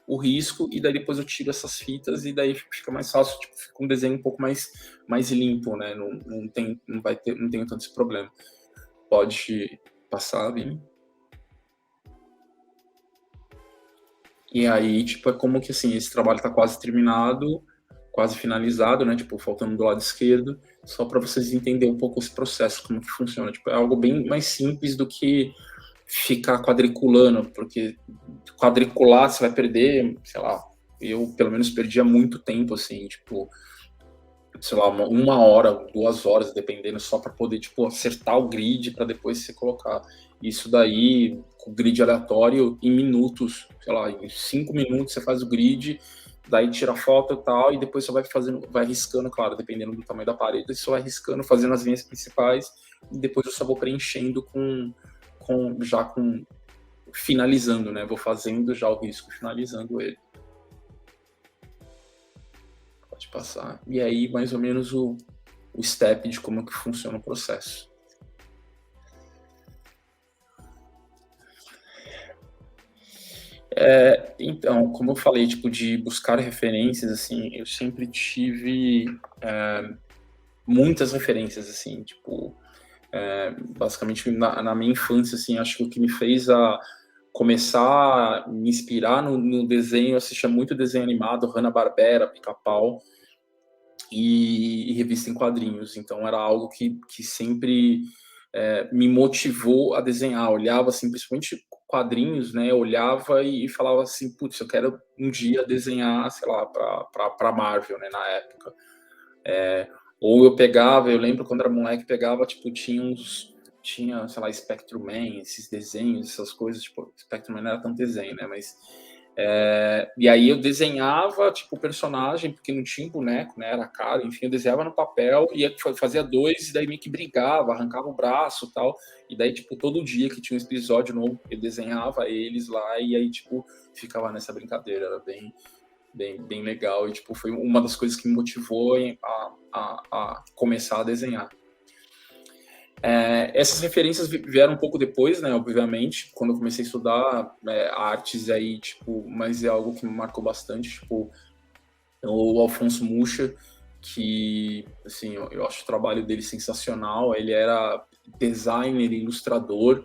o risco, e daí depois eu tiro essas fitas, e daí fica mais fácil, tipo, fica um desenho um pouco mais limpo, né, não tenho tanto esse problema. Pode passar, Vini. E aí, tipo, é como que, assim, esse trabalho tá quase terminado, quase finalizado, né, tipo, faltando do lado esquerdo, só para vocês entenderem um pouco esse processo, como que funciona. Tipo, é algo bem mais simples do que ficar quadriculando, porque quadricular você vai perder, sei lá, eu pelo menos perdia muito tempo, assim, tipo, sei lá, 1 hora, 2 horas, dependendo, só para poder, tipo, acertar o grid para depois você colocar. Isso daí, com o grid aleatório, em minutos, sei lá, em 5 minutos você faz o grid, daí tira a foto e tal, e depois você vai fazendo, vai riscando, claro, dependendo do tamanho da parede, você vai riscando, fazendo as linhas principais, e depois eu só vou preenchendo finalizando, né? Vou fazendo já o risco, finalizando ele. Pode passar. E aí, mais ou menos, o step de como que funciona o processo. Então, como eu falei, tipo, de buscar referências, assim, eu sempre tive muitas referências, assim, tipo, basicamente na minha infância, assim, acho que o que me fez começar a me inspirar no desenho, eu assistia muito desenho animado, Hanna-Barbera, Pica-Pau e revista em quadrinhos, então era algo que sempre me motivou a desenhar, olhava assim, principalmente quadrinhos, né, eu olhava e falava assim, putz, eu quero um dia desenhar, sei lá, para Marvel, né, na época. Ou eu lembro quando era moleque, pegava, tipo, tinha, sei lá, Spectrum Man, esses desenhos, essas coisas, tipo, Spectrum Man não era tanto desenho, né, mas... e aí eu desenhava, tipo, o personagem, porque não tinha boneco, né, era caro, enfim, eu desenhava no papel, e fazia 2, e daí meio que brigava, arrancava o braço e tal, e daí, tipo, todo dia que tinha um episódio novo, eu desenhava eles lá, e aí, tipo, ficava nessa brincadeira, era bem legal, e tipo, foi uma das coisas que me motivou a começar a desenhar. Essas referências vieram um pouco depois, né, obviamente, quando eu comecei a estudar artes aí, tipo, mas é algo que me marcou bastante, tipo, o Alfonso Mucha, que, assim, eu acho o trabalho dele sensacional, ele era designer, ilustrador,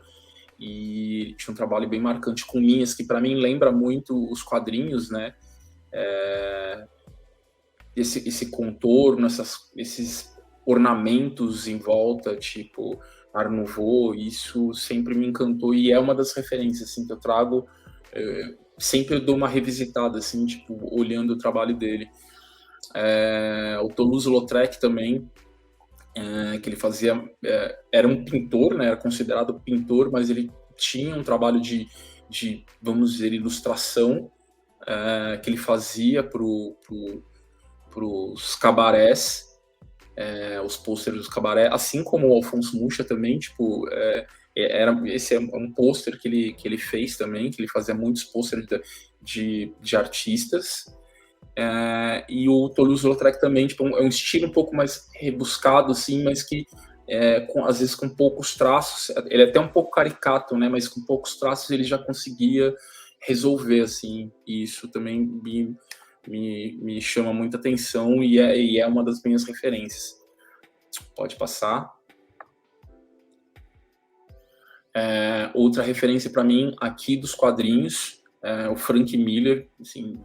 e tinha um trabalho bem marcante com linhas que para mim lembra muito os quadrinhos, né, esse contorno, esses ornamentos em volta, tipo Art Nouveau, isso sempre me encantou e é uma das referências assim, que eu trago. Sempre eu dou uma revisitada, assim, tipo, olhando o trabalho dele. O Toulouse-Lautrec também, que ele fazia... era um pintor, né, era considerado pintor, mas ele tinha um trabalho de vamos dizer, ilustração, que ele fazia para os cabarés, os pôsteres dos cabarés, assim como o Alfonso Mucha também, tipo, esse é um pôster que ele fez também, que ele fazia muitos pôsteres de artistas, e o Toulouse-Lautrec também, tipo, é um estilo um pouco mais rebuscado, assim, mas que às vezes com poucos traços, ele é até um pouco caricato, né, mas com poucos traços ele já conseguia resolver, assim, e isso também me chama muita atenção e é uma das minhas referências. Pode passar. Outra referência para mim aqui dos quadrinhos, o Frank Miller, assim,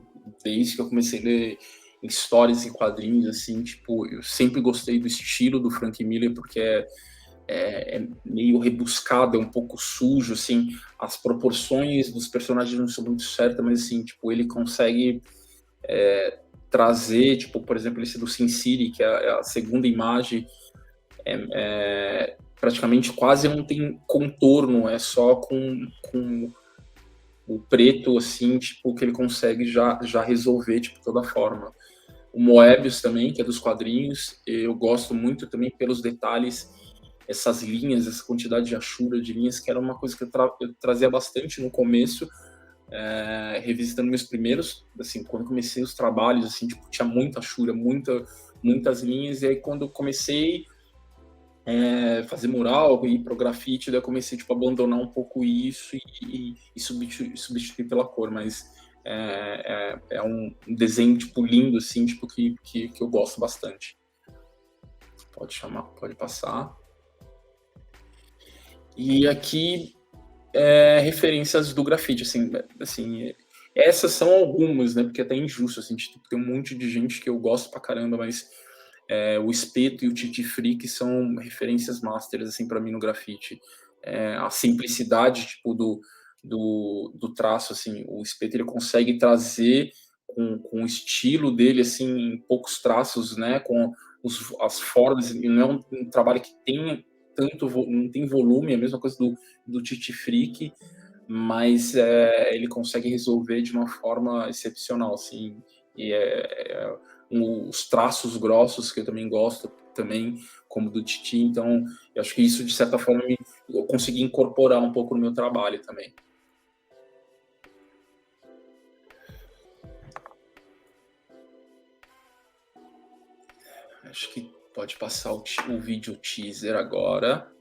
desde que eu comecei a ler histórias em quadrinhos, assim, tipo, eu sempre gostei do estilo do Frank Miller, porque é meio rebuscado, é um pouco sujo, assim, as proporções dos personagens não são muito certas, mas, assim, tipo, ele consegue trazer, tipo, por exemplo, esse do Sin City, que é a segunda imagem, praticamente quase não tem contorno, é só com o preto, assim, tipo, que ele consegue já resolver, tipo, toda a forma. O Moebius também, que é dos quadrinhos, eu gosto muito também pelos detalhes, essas linhas, essa quantidade de achura de linhas, que era uma coisa que eu trazia bastante no começo, revisitando meus primeiros, assim, quando comecei os trabalhos, assim, tipo, tinha muita achura, muitas linhas, e aí quando eu comecei fazer mural e ir pro grafite, daí eu comecei, tipo, a abandonar um pouco isso e substituir pela cor, mas é um desenho, tipo, lindo, assim, tipo, que eu gosto bastante. Pode passar. E aqui, referências do grafite, assim, essas são algumas, né, porque é até injusto, assim, tipo, tem um monte de gente que eu gosto pra caramba, mas o Espeto e o Titi Freak são referências masters, assim, para mim no grafite. A simplicidade, tipo, do traço, assim, o Espeto ele consegue trazer com o estilo dele, assim, em poucos traços, né, com as formas, e não é um trabalho que tem não tem volume, é a mesma coisa do Titi Freak, mas ele consegue resolver de uma forma excepcional, assim, e os traços grossos, que eu também gosto, também, como do Titi, então eu acho que isso, de certa forma, eu consegui incorporar um pouco no meu trabalho também. Acho que pode passar o vídeo teaser agora.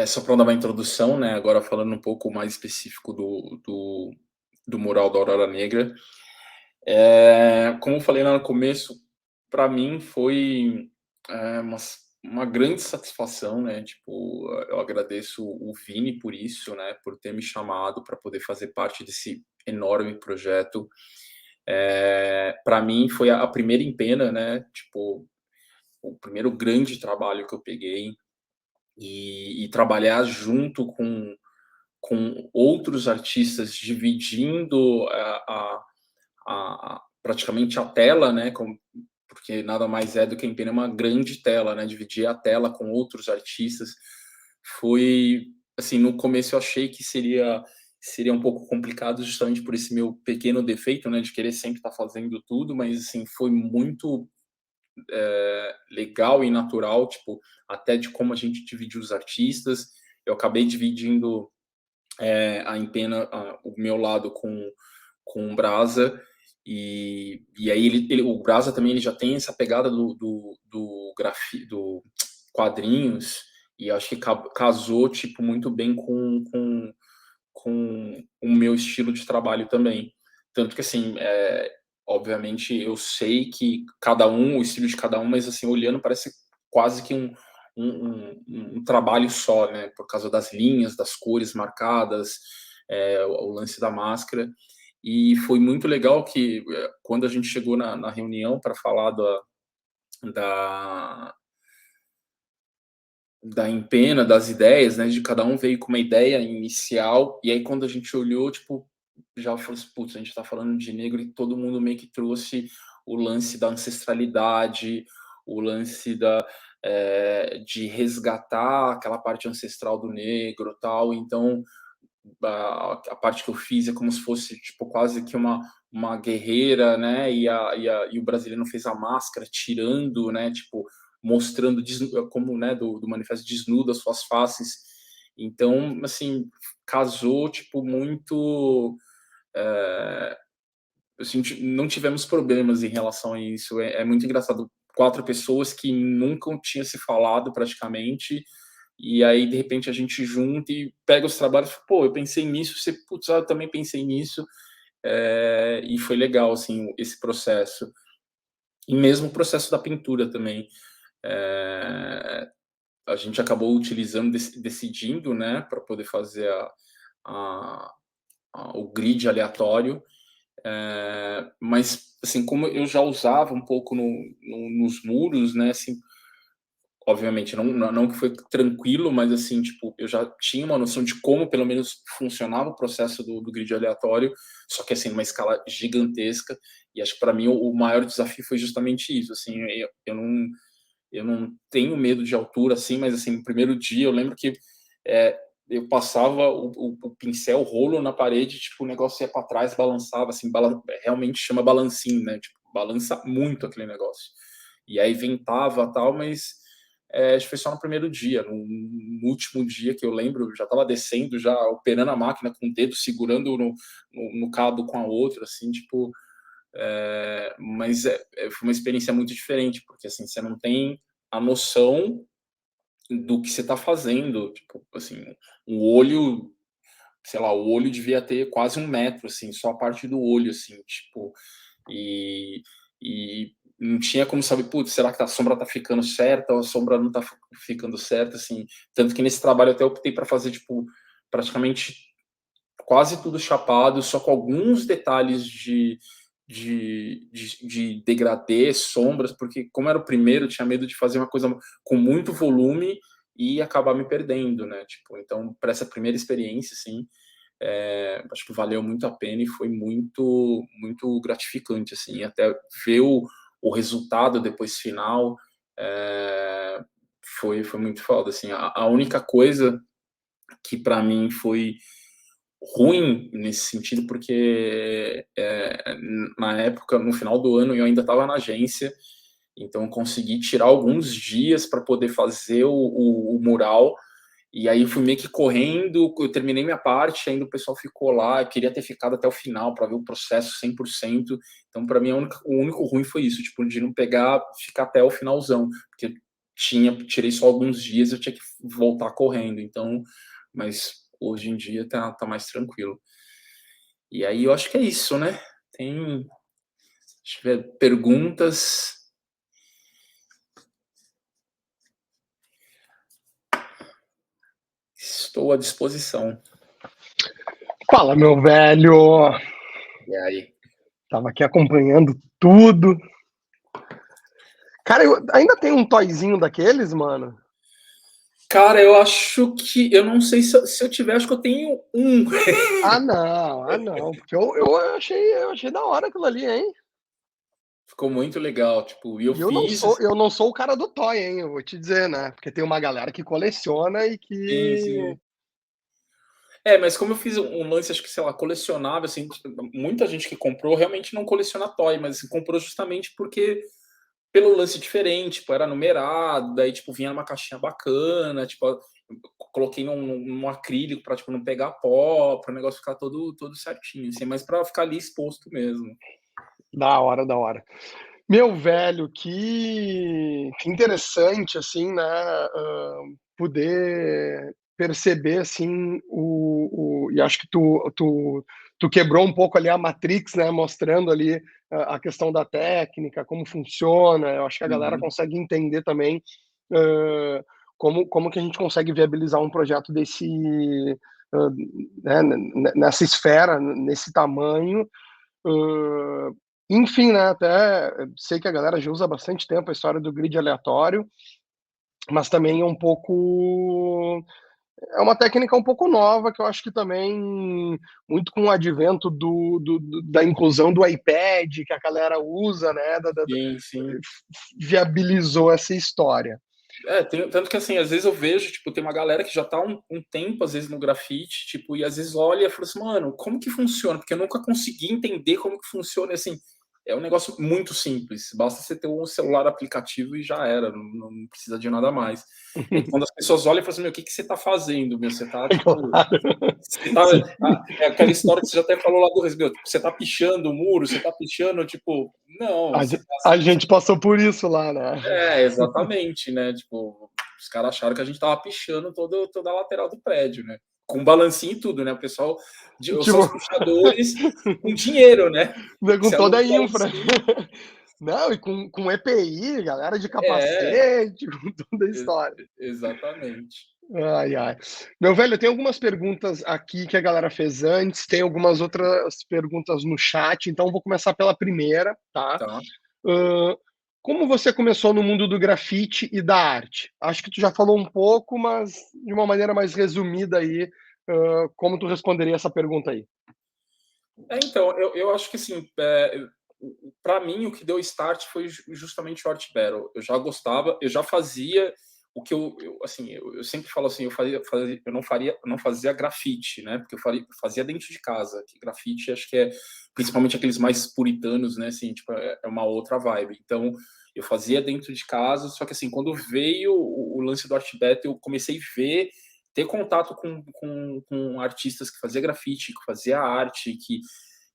Só para dar uma introdução, né, agora falando um pouco mais específico do mural da Aurora Negra. Como eu falei lá no começo, para mim foi uma grande satisfação, né, tipo, eu agradeço o Vini por isso, né, por ter me chamado para poder fazer parte desse enorme projeto. Para mim foi a primeira empena, né, tipo, o primeiro grande trabalho que eu peguei, e trabalhar junto com outros artistas, dividindo praticamente a tela, né, porque nada mais é do que empenhar uma grande tela, né, dividir a tela com outros artistas. Foi, assim, no começo eu achei que seria um pouco complicado, justamente por esse meu pequeno defeito, né, de querer sempre estar fazendo tudo, mas, assim, foi muito legal e natural, tipo, até de como a gente dividiu os artistas. Eu acabei dividindo a empena, o meu lado com o Brasa, e aí o Brasa também ele já tem essa pegada do quadrinhos, e acho que casou, tipo, muito bem com o meu estilo de trabalho também. Tanto que, assim, obviamente eu sei que o estilo de cada um, mas, assim, olhando parece quase que um trabalho só, né? Por causa das linhas, das cores marcadas, o lance da máscara. E foi muito legal que quando a gente chegou na reunião para falar da empena, das ideias, né? De cada um veio com uma ideia inicial, e aí quando a gente olhou, tipo, já falou assim, putz, a gente tá falando de negro, e todo mundo meio que trouxe o lance da ancestralidade, o lance de resgatar aquela parte ancestral do negro, tal. Então a parte que eu fiz é como se fosse, tipo, quase que uma guerreira, né, e o brasileiro fez a máscara tirando, né, tipo, mostrando como, né, do manifesto, desnuda as suas faces. Então, assim, casou, tipo, muito, assim, não tivemos problemas em relação a isso. É muito engraçado, 4 pessoas que nunca tinham se falado praticamente, e aí, de repente, a gente junta e pega os trabalhos, pô, eu pensei nisso, você, putz, eu também pensei nisso, e foi legal, assim, esse processo. E mesmo o processo da pintura também. A gente acabou utilizando, decidindo, né, para poder fazer o grid aleatório, mas, assim, como eu já usava um pouco nos muros, né, assim, obviamente, não que foi tranquilo, mas, assim, tipo, eu já tinha uma noção de como, pelo menos, funcionava o processo do grid aleatório, só que, assim, numa escala gigantesca, e acho que, para mim, o maior desafio foi justamente isso, assim, eu não tenho medo de altura, assim, mas, assim, no primeiro dia, eu lembro que eu passava o pincel, o rolo na parede, tipo, o negócio ia para trás, balançava, assim, realmente chama balancinho, né? Tipo, balança muito aquele negócio. E aí ventava tal, mas acho que foi só no primeiro dia. No último dia que eu lembro, já estava descendo, já operando a máquina com o dedo, segurando no cabo com a outra, assim, tipo. Mas foi uma experiência muito diferente, porque, assim, você não tem a noção do que você está fazendo, tipo, assim, o olho, sei lá, o olho devia ter quase 1 metro, assim, só a parte do olho, assim, tipo, e não tinha como saber, putz, será que a sombra tá ficando certa ou a sombra não tá ficando certa, assim, tanto que nesse trabalho eu até optei para fazer, tipo, praticamente quase tudo chapado, só com alguns detalhes de degradê, sombras, porque como era o primeiro, eu tinha medo de fazer uma coisa com muito volume e acabar me perdendo, né? Tipo, então, para essa primeira experiência, assim, acho que valeu muito a pena e foi muito, muito gratificante, assim, até ver o resultado depois final, foi muito foda, assim. A única coisa que para mim foi ruim nesse sentido, porque na época, no final do ano, eu ainda estava na agência, então consegui tirar alguns dias para poder fazer o mural, e aí fui meio que correndo, eu terminei minha parte, ainda o pessoal ficou lá, eu queria ter ficado até o final para ver o processo 100%, então para mim o único ruim foi isso, tipo, de não ficar até o finalzão, porque tirei só alguns dias, eu tinha que voltar correndo, então, mas hoje em dia tá mais tranquilo. E aí eu acho que é isso, né? Se tiver perguntas. Estou à disposição. Fala, meu velho! E aí? Tava aqui acompanhando tudo. Cara, ainda tem um toyzinho daqueles, mano? Cara, eu acho que. Eu não sei se eu tiver, acho que eu tenho um. não. Porque eu achei da hora aquilo ali, hein? Ficou muito legal, tipo, e eu fiz. Eu não sou o cara do toy, hein? Eu vou te dizer, né? Porque tem uma galera que coleciona e Sim, que. sim. Mas como eu fiz um lance, acho que, sei lá, colecionável, assim, muita gente que comprou realmente não coleciona toy, mas assim, comprou justamente porque pelo lance diferente, tipo, era numerado, daí, tipo, vinha numa caixinha bacana, tipo, coloquei num acrílico pra, tipo, não pegar pó, para o negócio ficar todo certinho, assim, mas pra ficar ali exposto mesmo. Da hora. Meu velho, que interessante, assim, né? Poder perceber, assim, e acho que tu quebrou um pouco ali a Matrix, né? Mostrando ali a questão da técnica, como funciona. Eu acho que a galera Uhum. consegue entender também como que a gente consegue viabilizar um projeto desse, né, nessa esfera, nesse tamanho. Enfim, né, até sei que a galera já usa há bastante tempo a história do grid aleatório, mas também é uma técnica um pouco nova, que eu acho que também, muito com o advento da inclusão do iPad, que a galera usa, né, Sim. viabilizou essa história. Tanto que, assim, às vezes eu vejo, tipo, tem uma galera que já tá um tempo, às vezes, no grafite, tipo, e às vezes olha e fala assim, mano, como que funciona? Porque eu nunca consegui entender como que funciona, assim, é um negócio muito simples, basta você ter um celular aplicativo e já era, não precisa de nada mais. É que quando as pessoas olham e falam assim: "Meu, o que que você tá fazendo, meu? Você tá, tipo, Claro. você tá", Sim. é aquela história que você já até falou lá do Reis, meu, você tá pichando o muro, você tá pichando, tipo, não, A você gen tá a simplesmente gente passou por isso lá, né. exatamente, né, tipo, os caras acharam que a gente estava pichando toda a lateral do prédio, né, com balancinho e tudo, né, o pessoal são Tipo, os pichadores com dinheiro, né, né, que com você toda aluga a o infra. balancinho. Não, e com EPI, galera de É, capacete, com toda a e história. exatamente. Ai, ai. Meu velho, tem algumas perguntas aqui que a galera fez antes, tem algumas outras perguntas no chat, então vou começar pela primeira, tá? Tá. Hã, como você começou no mundo do grafite e da arte? Acho que tu já falou um pouco, mas de uma maneira mais resumida aí, como tu responderia essa pergunta aí? Então, eu acho que assim, para mim o que deu start foi justamente o Art Battle. Eu já gostava, eu já fazia o que assim, eu sempre falo assim, eu não fazia grafite, né, porque fazia dentro de casa, que grafite acho que é principalmente aqueles mais puritanos, né, assim, tipo, é uma outra vibe. Então, eu fazia dentro de casa, só que assim, quando veio o lance do Art Battle, eu comecei a ter contato com artistas que fazia grafite, que fazia arte,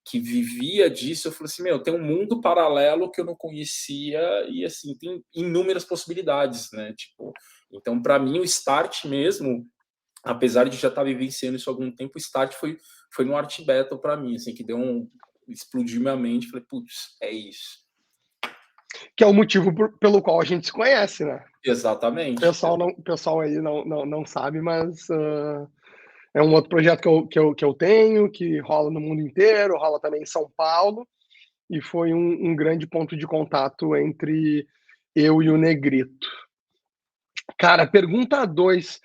que vivia disso. Eu falei assim, meu, tem um mundo paralelo que eu não conhecia e assim tem inúmeras possibilidades, né? Tipo, então para mim o start mesmo, apesar de já estar vivenciando isso há algum tempo, o start foi no Art Battle para mim, assim, que explodiu minha mente. Falei, putz, é isso. Que é o motivo pelo qual a gente se conhece, né? Exatamente. O pessoal aí não sabe, mas é um outro projeto que eu tenho, que rola no mundo inteiro, rola também em São Paulo, e foi um grande ponto de contato entre eu e o Negrito. Cara, pergunta 2: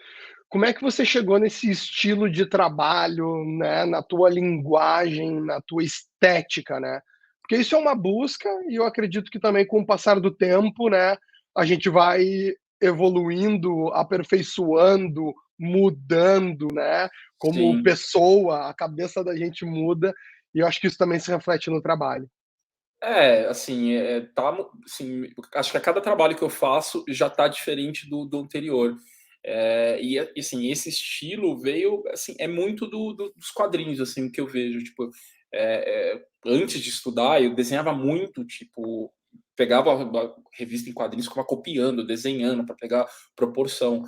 como é que você chegou nesse estilo de trabalho, né, na tua linguagem, na tua estética, né? Porque isso é uma busca e eu acredito que também com o passar do tempo, né, a gente vai evoluindo, aperfeiçoando, mudando, né, como Sim. pessoa, a cabeça da gente muda, e eu acho que isso também se reflete no trabalho. Assim, assim, acho que a cada trabalho que eu faço já tá diferente do anterior. Assim, esse estilo veio, assim, é muito dos quadrinhos, assim, o que eu vejo, tipo, antes de estudar, eu desenhava muito, tipo, pegava a revista em quadrinhos, ficava copiando, desenhando para pegar proporção.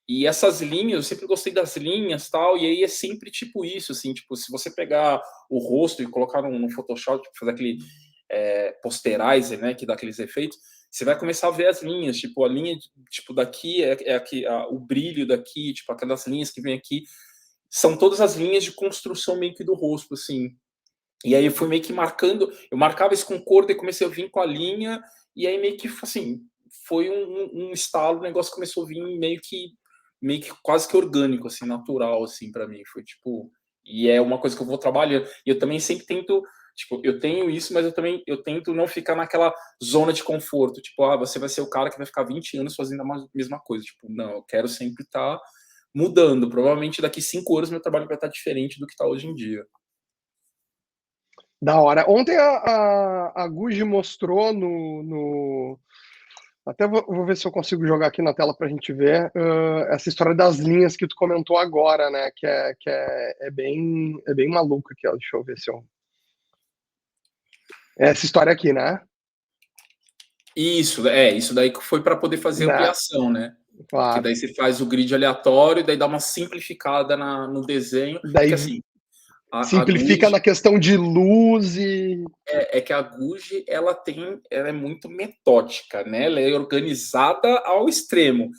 E essas linhas, eu sempre gostei das linhas, tal, e aí é sempre tipo isso, assim, tipo, se você pegar o rosto e colocar no Photoshop, tipo, fazer aquele posterizer, né, que dá aqueles efeitos, você vai começar a ver as linhas, tipo, a linha, tipo, daqui é aqui, o brilho daqui, tipo, aquelas linhas que vem aqui, são todas as linhas de construção meio que do rosto, assim. E aí eu fui meio que marcando, eu marcava isso com cor, daí comecei a vir com a linha, e aí meio que, assim, foi um estalo, o negócio começou a vir meio que quase que orgânico, assim, natural, assim, para mim, foi tipo, e é uma coisa que eu vou trabalhando, e eu também sempre tento, tipo, eu tenho isso, mas eu tento não ficar naquela zona de conforto, tipo, você vai ser o cara que vai ficar 20 anos fazendo a mesma coisa, tipo, não, eu quero sempre estar mudando, provavelmente daqui 5 anos meu trabalho vai estar diferente do que está hoje em dia. Da hora. Ontem a Guji mostrou no até vou ver se eu consigo jogar aqui na tela para a gente ver, essa história das linhas que tu comentou agora, né, que é bem maluco aqui, ó, deixa eu ver se eu essa história aqui, né? Isso daí que foi para poder fazer Né, ampliação, né. Porque claro. daí você faz o grid aleatório, daí dá uma simplificada no desenho, porque Daí assim, a simplifica Guji na questão de luz e que a Guji ela é muito metódica, né, ela é organizada ao extremo.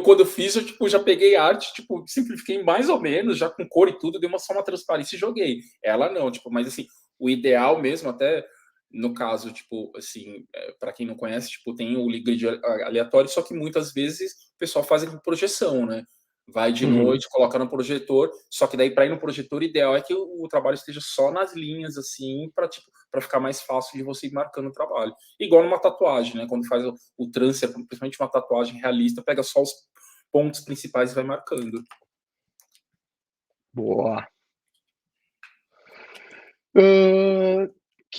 Quando eu fiz, eu, tipo, já peguei arte, tipo, simplifiquei mais ou menos, já com cor e tudo, dei só uma transparência e joguei. Ela não, tipo, mas assim, o ideal mesmo, até no caso, tipo, assim, para quem não conhece, tipo, tem o grid aleatório, só que muitas vezes o pessoal faz com projeção, né? Vai de uhum. noite, coloca no projetor, só que daí para ir no projetor, o ideal é que o trabalho esteja só nas linhas, assim, para tipo, para ficar mais fácil de você ir marcando o trabalho. Igual numa tatuagem, né? Quando faz o trance, principalmente uma tatuagem realista, pega só os pontos principais e vai marcando. Boa.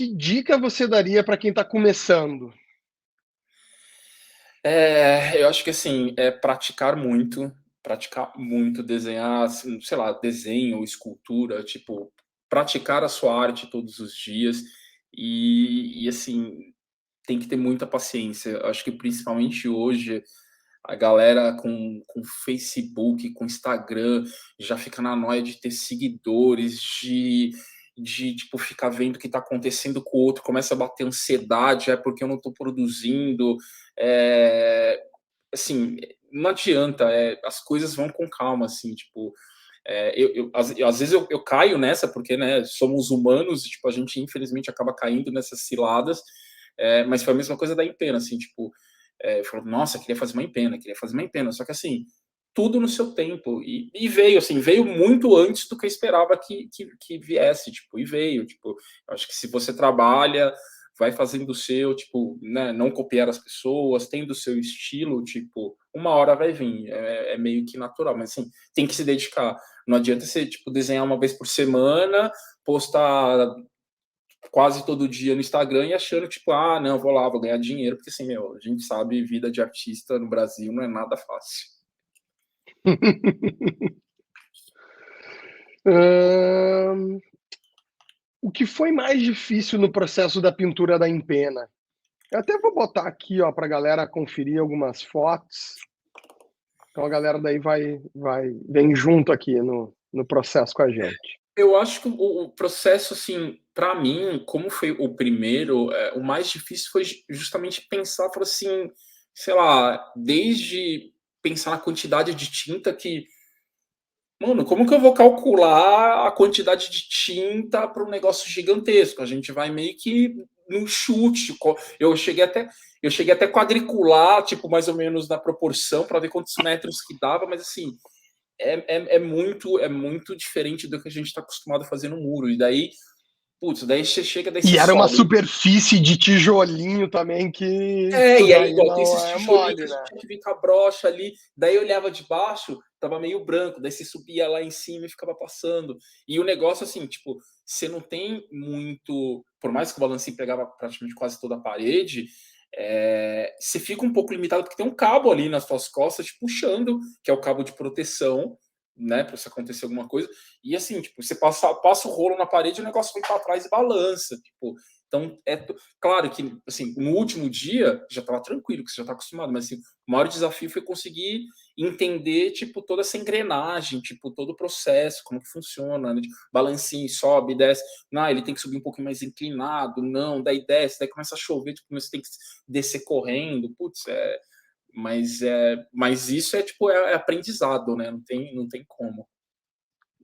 que dica você daria para quem está começando? Eu acho que assim, é praticar muito, desenhar, assim, sei lá, desenho, escultura, tipo, praticar a sua arte todos os dias e assim, tem que ter muita paciência. Eu acho que principalmente hoje a galera com Facebook, com Instagram, já fica na noia de ter seguidores, de tipo, ficar vendo o que está acontecendo com o outro, começa a bater ansiedade, é porque eu não estou produzindo. É, assim, não adianta, as coisas vão com calma, assim, tipo. Às vezes eu caio nessa, porque né, somos humanos, tipo, a gente infelizmente acaba caindo nessas ciladas, mas foi a mesma coisa da Empena, assim, tipo, eu falo, nossa, queria fazer uma empena, só que assim, tudo no seu tempo, e veio, assim, veio muito antes do que eu esperava que viesse, tipo, e veio, tipo, eu acho que se você trabalha, vai fazendo o seu, tipo, né, não copiar as pessoas, tendo o seu estilo, tipo, uma hora vai vir, é meio que natural, mas assim, tem que se dedicar, não adianta você, tipo, desenhar uma vez por semana, postar quase todo dia no Instagram e achando, tipo, ah, não, vou lá, vou ganhar dinheiro, porque assim, meu, a gente sabe, vida de artista no Brasil não é nada fácil. O que foi mais difícil no processo da pintura da empena? Eu até vou botar aqui, ó, para a galera conferir algumas fotos. Então a galera daí vem junto aqui no processo com a gente. Eu acho que o processo, assim, para mim, como foi o primeiro, o mais difícil foi justamente pensar, falar assim, sei lá, desde pensar na quantidade de tinta que, mano, como que eu vou calcular a quantidade de tinta para um negócio gigantesco? A gente vai meio que no chute. Eu cheguei até quadricular, tipo, mais ou menos na proporção para ver quantos metros que dava, mas assim, é muito diferente do que a gente está acostumado a fazer no muro. E daí, putz, daí você chega, daí você E era uma sobe. superfície de tijolinho também que isso E aí, daí igual tem não esses é tijolinhos mole, que a gente né? tinha que vir com a brocha ali. Daí eu olhava de baixo, tava meio branco. Daí você subia lá em cima e ficava passando. E o negócio, assim, tipo, você não tem muito. Por mais que o balancinho pegava praticamente quase toda a parede, você fica um pouco limitado, porque tem um cabo ali nas suas costas te puxando, que é o cabo de proteção, né, para se acontecer alguma coisa. E assim, tipo, você passa o rolo na parede, o negócio vai para trás e balança. Tipo, então, claro que, assim, no último dia já estava tranquilo, que você já está acostumado, mas assim, o maior desafio foi conseguir entender, tipo, toda essa engrenagem, tipo, todo o processo, como que funciona, né? Tipo, balancinho, sobe, desce. Não, ele tem que subir um pouquinho mais inclinado, não, daí desce, daí começa a chover, tipo, você tem que descer correndo, putz, mas isso tipo, é aprendizado, né? Não tem como.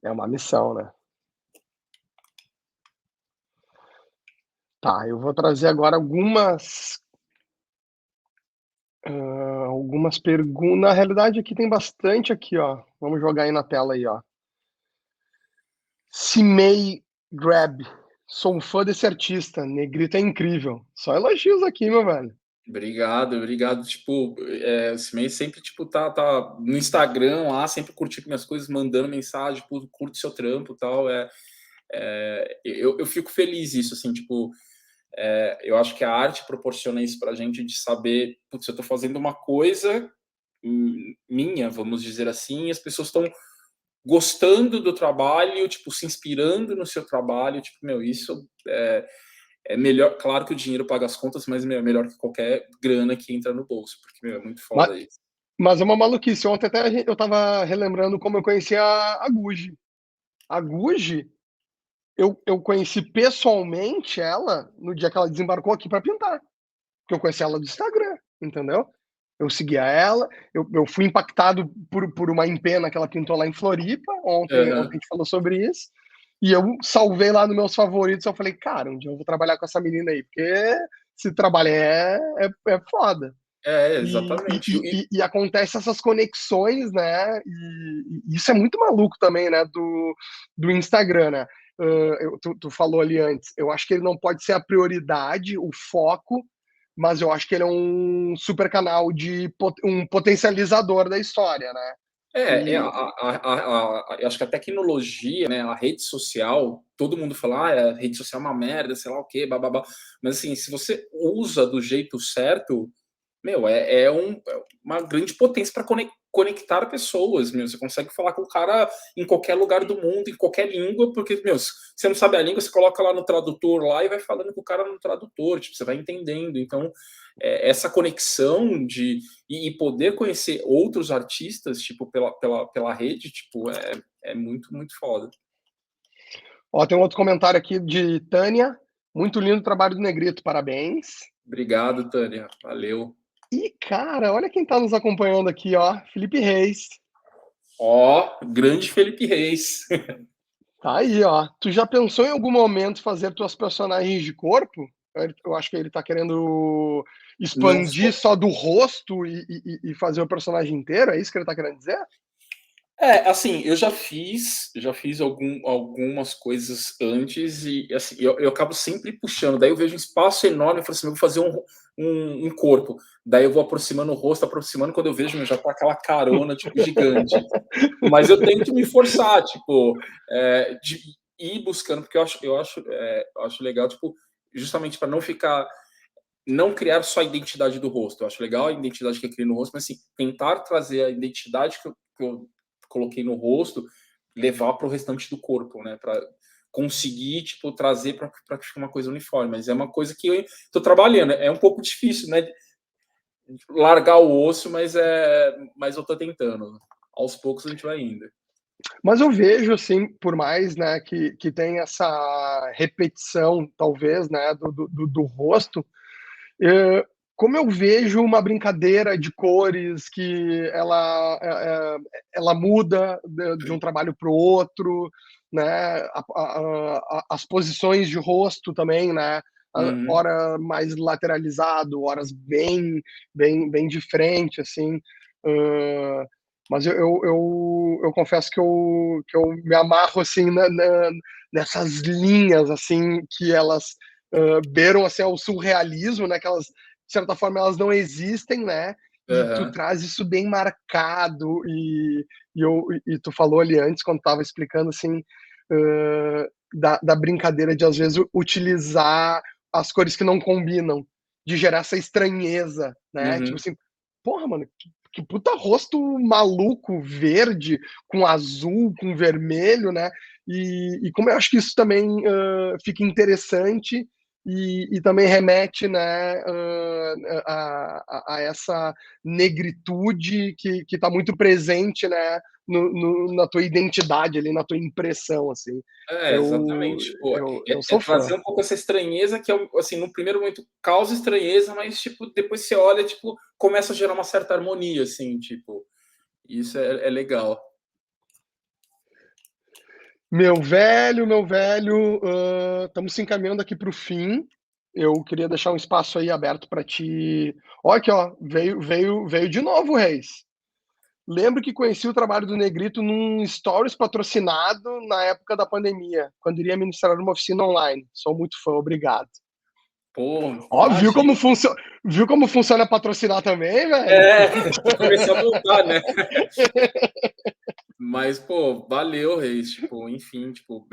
É uma missão, né? Tá, eu vou trazer agora algumas perguntas. Na realidade, aqui tem bastante aqui, ó. Vamos jogar aí na tela aí, ó. Cimei Grab. Sou um fã desse artista. Negrito é incrível. Só elogios aqui, meu velho. Obrigado. Tipo, o Cimei sempre, tipo, tá no Instagram lá, sempre curtindo minhas coisas, mandando mensagem, tipo, curte seu trampo e tal. Eu fico feliz isso, assim, tipo, eu acho que a arte proporciona isso pra gente de saber, putz, eu tô fazendo uma coisa minha, vamos dizer assim, e as pessoas estão gostando do trabalho, tipo, se inspirando no seu trabalho, tipo, meu, isso é melhor, claro que o dinheiro paga as contas, mas meu, é melhor que qualquer grana que entra no bolso, porque, meu, é muito Mas, foda isso. mas é uma maluquice. Ontem até eu tava relembrando como eu conheci a Guji. A Guji, eu conheci pessoalmente ela no dia que ela desembarcou aqui para pintar. Porque eu conheci ela do Instagram, entendeu? Eu seguia ela, eu fui impactado por uma empena que ela pintou lá em Floripa. Ontem a Uhum. gente falou sobre isso. E eu salvei lá nos meus favoritos. Eu falei, cara, um dia eu vou trabalhar com essa menina aí, porque esse trabalho é foda. Exatamente. E acontece essas conexões, né? E isso é muito maluco também, né? Do Instagram, né? Tu falou ali antes, eu acho que ele não pode ser a prioridade, o foco, mas eu acho que ele é um super canal um potencializador da história, né? Eu acho que a tecnologia, né, a rede social, todo mundo fala, a rede social é uma merda, sei lá o quê, bababá. Mas assim, se você usa do jeito certo, meu, uma grande potência para conectar pessoas, meu. Você consegue falar com o cara em qualquer lugar do mundo, em qualquer língua, porque, meu, se você não sabe a língua, você coloca lá no tradutor lá e vai falando com o cara no tradutor, tipo, você vai entendendo. Então, essa conexão e poder conhecer outros artistas, tipo, pela rede, tipo, é muito, muito foda. Ó, tem um outro comentário aqui de Tânia. Muito lindo o trabalho do Negrito, parabéns. Obrigado, Tânia. Valeu. E, cara, olha quem tá nos acompanhando aqui, ó. Felipe Reis. Ó, grande Felipe Reis. Tá aí, ó. Tu já pensou em algum momento fazer tuas personagens de corpo? Eu acho que ele tá querendo Não expandir só do rosto e fazer o personagem inteiro, é isso que ele tá querendo dizer? Assim, eu já fiz algumas coisas antes e, assim, eu acabo sempre puxando. Daí eu vejo um espaço enorme, eu falo assim, eu vou fazer um corpo. Daí eu vou aproximando o rosto, aproximando, quando eu vejo, já tá aquela carona, tipo, gigante. Mas eu tento me forçar, tipo, de ir buscando, porque eu acho legal, tipo, justamente para não criar só a identidade do rosto. Eu acho legal a identidade que eu criei no rosto, mas assim, tentar trazer a identidade que eu coloquei no rosto, levar para o restante do corpo, né? Para conseguir, tipo, trazer para que fique uma coisa uniforme. Mas é uma coisa que eu estou trabalhando. É um pouco difícil, né? Largar o osso, mas eu estou tentando. Aos poucos a gente vai indo. Mas eu vejo, assim, por mais, né, que tem essa repetição, talvez, né, do rosto, como eu vejo uma brincadeira de cores que ela muda de um trabalho para o outro, né, as posições de rosto também, né, hora mais lateralizado, horas bem de frente, assim, mas eu confesso que eu me amarro, assim, nessas linhas, assim, que elas beiram, assim, ao surrealismo, né, que elas, de certa forma, elas não existem, né? E tu traz isso bem marcado, e tu falou ali antes, quando tava explicando, assim, da brincadeira de, às vezes, utilizar as cores que não combinam, de gerar essa estranheza, né? Tipo assim, porra, mano, que puta rosto maluco, verde, com azul, com vermelho, né? E como eu acho que isso também fica interessante e também remete, né, a essa negritude que está muito presente, né, na tua identidade ali, na tua impressão, assim. Exatamente. Tipo, Eu sou fã. trazer um pouco essa estranheza que, assim, no primeiro momento causa estranheza, mas, tipo, depois você olha, tipo, começa a gerar uma certa harmonia, assim, tipo, isso é legal. Meu velho, estamos se encaminhando aqui para o fim. Eu queria deixar um espaço aí aberto para ti. Olha aqui, ó, veio de novo, Reis. Lembro que conheci o trabalho do Negrito num stories patrocinado na época da pandemia, quando iria ministrar uma oficina online. Sou muito fã, obrigado. Pô, Ó, imagina. viu como funciona patrocinar também, velho? Começar a voltar, né? Mas, pô, valeu, Reis, tipo, enfim, tipo,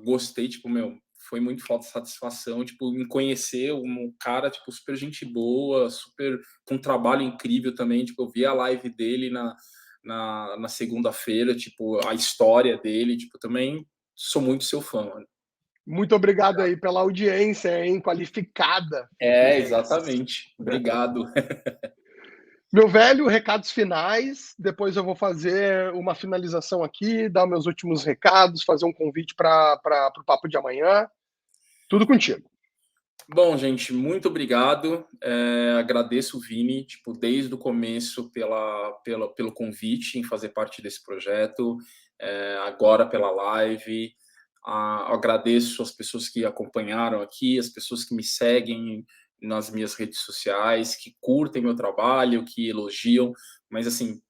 gostei, tipo, meu, foi muito falta de satisfação, tipo, em conhecer um cara, tipo, super gente boa, super, com um trabalho incrível também, tipo, eu vi a live dele na segunda-feira, tipo, a história dele, tipo, também sou muito seu fã, mano. Muito obrigado aí pela audiência, hein, qualificada. Exatamente. Obrigado. Meu velho, recados finais. Depois eu vou fazer uma finalização aqui, dar meus últimos recados, fazer um convite para o papo de amanhã. Tudo contigo. Bom, gente, muito obrigado. Agradeço o Vini, tipo, desde o começo pelo convite em fazer parte desse projeto, agora pela live. Agradeço as pessoas que acompanharam aqui, as pessoas que me seguem nas minhas redes sociais, que curtem meu trabalho, que elogiam, mas assim,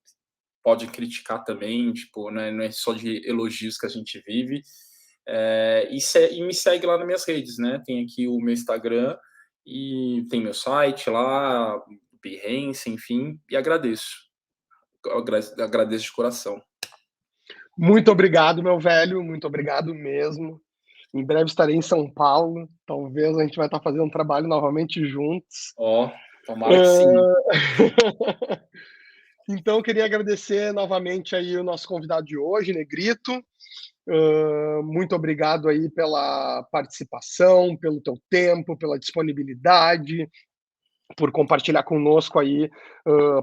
pode criticar também, tipo, né, não é só de elogios que a gente vive. E me segue lá nas minhas redes, né? Tem aqui o meu Instagram e tem meu site lá, Behance, enfim, e agradeço. agradeço de coração. Muito obrigado, meu velho, muito obrigado mesmo. Em breve estarei em São Paulo, talvez a gente vai estar fazendo um trabalho novamente juntos. Tomara que sim. Então, queria agradecer novamente aí o nosso convidado de hoje, Negrito. Muito obrigado aí pela participação, pelo teu tempo, pela disponibilidade, por compartilhar conosco aí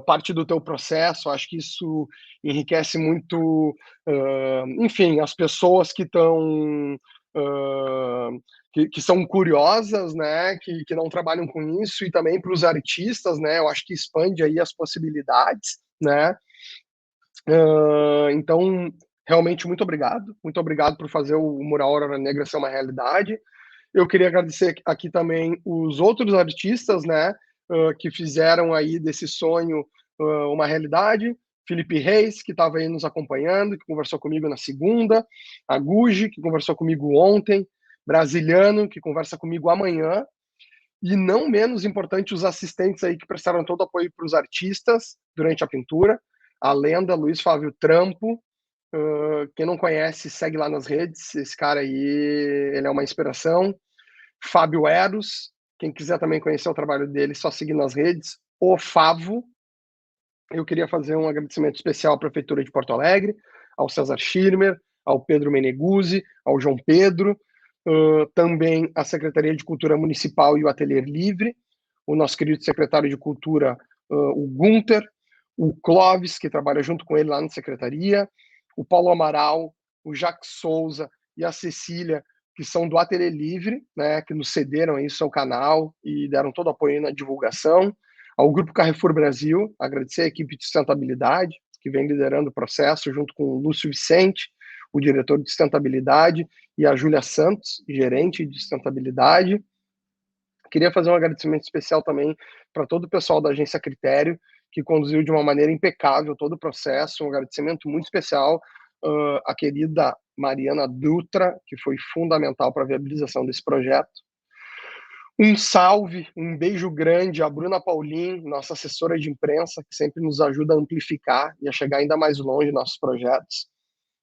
parte do teu processo. Acho que isso enriquece muito, enfim, as pessoas que estão que são curiosas, né, que não trabalham com isso, e também para os artistas, né, eu acho que expande aí as possibilidades, né. Então, realmente, muito obrigado por fazer o Mural Aurora Negra ser uma realidade. Eu queria agradecer aqui também os outros artistas, né, que fizeram aí desse sonho uma realidade. Felipe Reis, que estava aí nos acompanhando, que conversou comigo na segunda. A Guji, que conversou comigo ontem. Brasiliano, que conversa comigo amanhã. E não menos importante, os assistentes aí que prestaram todo o apoio para os artistas durante a pintura. A lenda Luiz Flávio Trampo. Quem não conhece, segue lá nas redes. Esse cara aí, ele é uma inspiração. Fábio Eros, quem quiser também conhecer o trabalho dele, só seguir nas redes. O Favo. Eu queria fazer um agradecimento especial à Prefeitura de Porto Alegre, ao César Schirmer, ao Pedro Meneguzzi, ao João Pedro, também à Secretaria de Cultura Municipal e o Ateliê Livre, o nosso querido secretário de Cultura, o Gunther, o Clóvis, que trabalha junto com ele lá na Secretaria, o Paulo Amaral, o Jacques Souza e a Cecília, que são do Ateliê Livre, né, que nos cederam aí o seu canal e deram todo o apoio na divulgação. Ao Grupo Carrefour Brasil, agradecer a equipe de sustentabilidade, que vem liderando o processo, junto com o Lúcio Vicente, o diretor de sustentabilidade, e a Júlia Santos, gerente de sustentabilidade. Queria fazer um agradecimento especial também para todo o pessoal da Agência Critério, que conduziu de uma maneira impecável todo o processo. Um agradecimento muito especial à querida Mariana Dutra, que foi fundamental para a viabilização desse projeto. Um salve, um beijo grande à Bruna Paulin, nossa assessora de imprensa, que sempre nos ajuda a amplificar e a chegar ainda mais longe nossos projetos.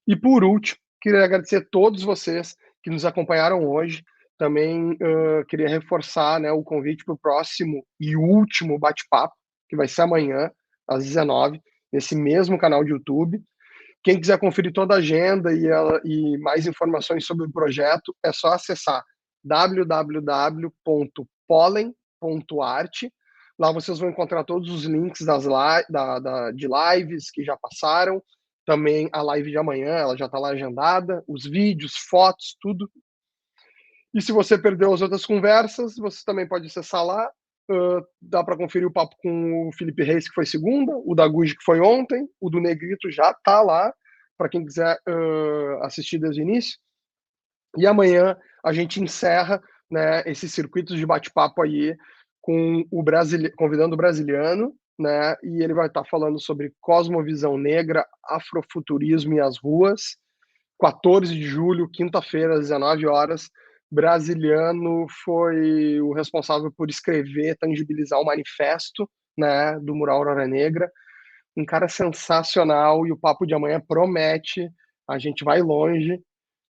E por último, queria agradecer a todos vocês que nos acompanharam hoje. Também queria reforçar, né, o convite para o próximo e último bate-papo, que vai ser amanhã, às 19h, nesse mesmo canal de YouTube. Quem quiser conferir toda a agenda e mais informações sobre o projeto, é só acessar www.pollen.art. Lá vocês vão encontrar todos os links de lives que já passaram, também a live de amanhã, ela já está lá agendada, os vídeos, fotos, tudo. E se você perdeu as outras conversas, você também pode acessar lá. Dá para conferir o papo com o Felipe Reis, que foi segunda, o da Guji, que foi ontem, o do Negrito já está lá, para quem quiser assistir desde o início. E amanhã a gente encerra, né, esses circuitos de bate-papo aí com convidando o Brasiliano, né, e ele vai estar falando sobre cosmovisão negra, afrofuturismo e as ruas. 14 de julho, quinta-feira, às 19h. Brasiliano foi o responsável por escrever, tangibilizar o manifesto, né, do Mural Aurora Negra. Um cara sensacional, e o papo de amanhã promete. A gente vai longe.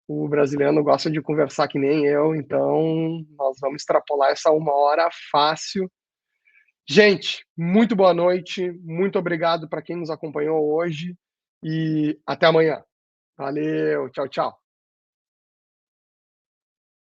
O Brasiliano gosta de conversar que nem eu, então nós vamos extrapolar essa 1h fácil. Gente, muito boa noite, muito obrigado para quem nos acompanhou hoje e até amanhã. Valeu, tchau, tchau.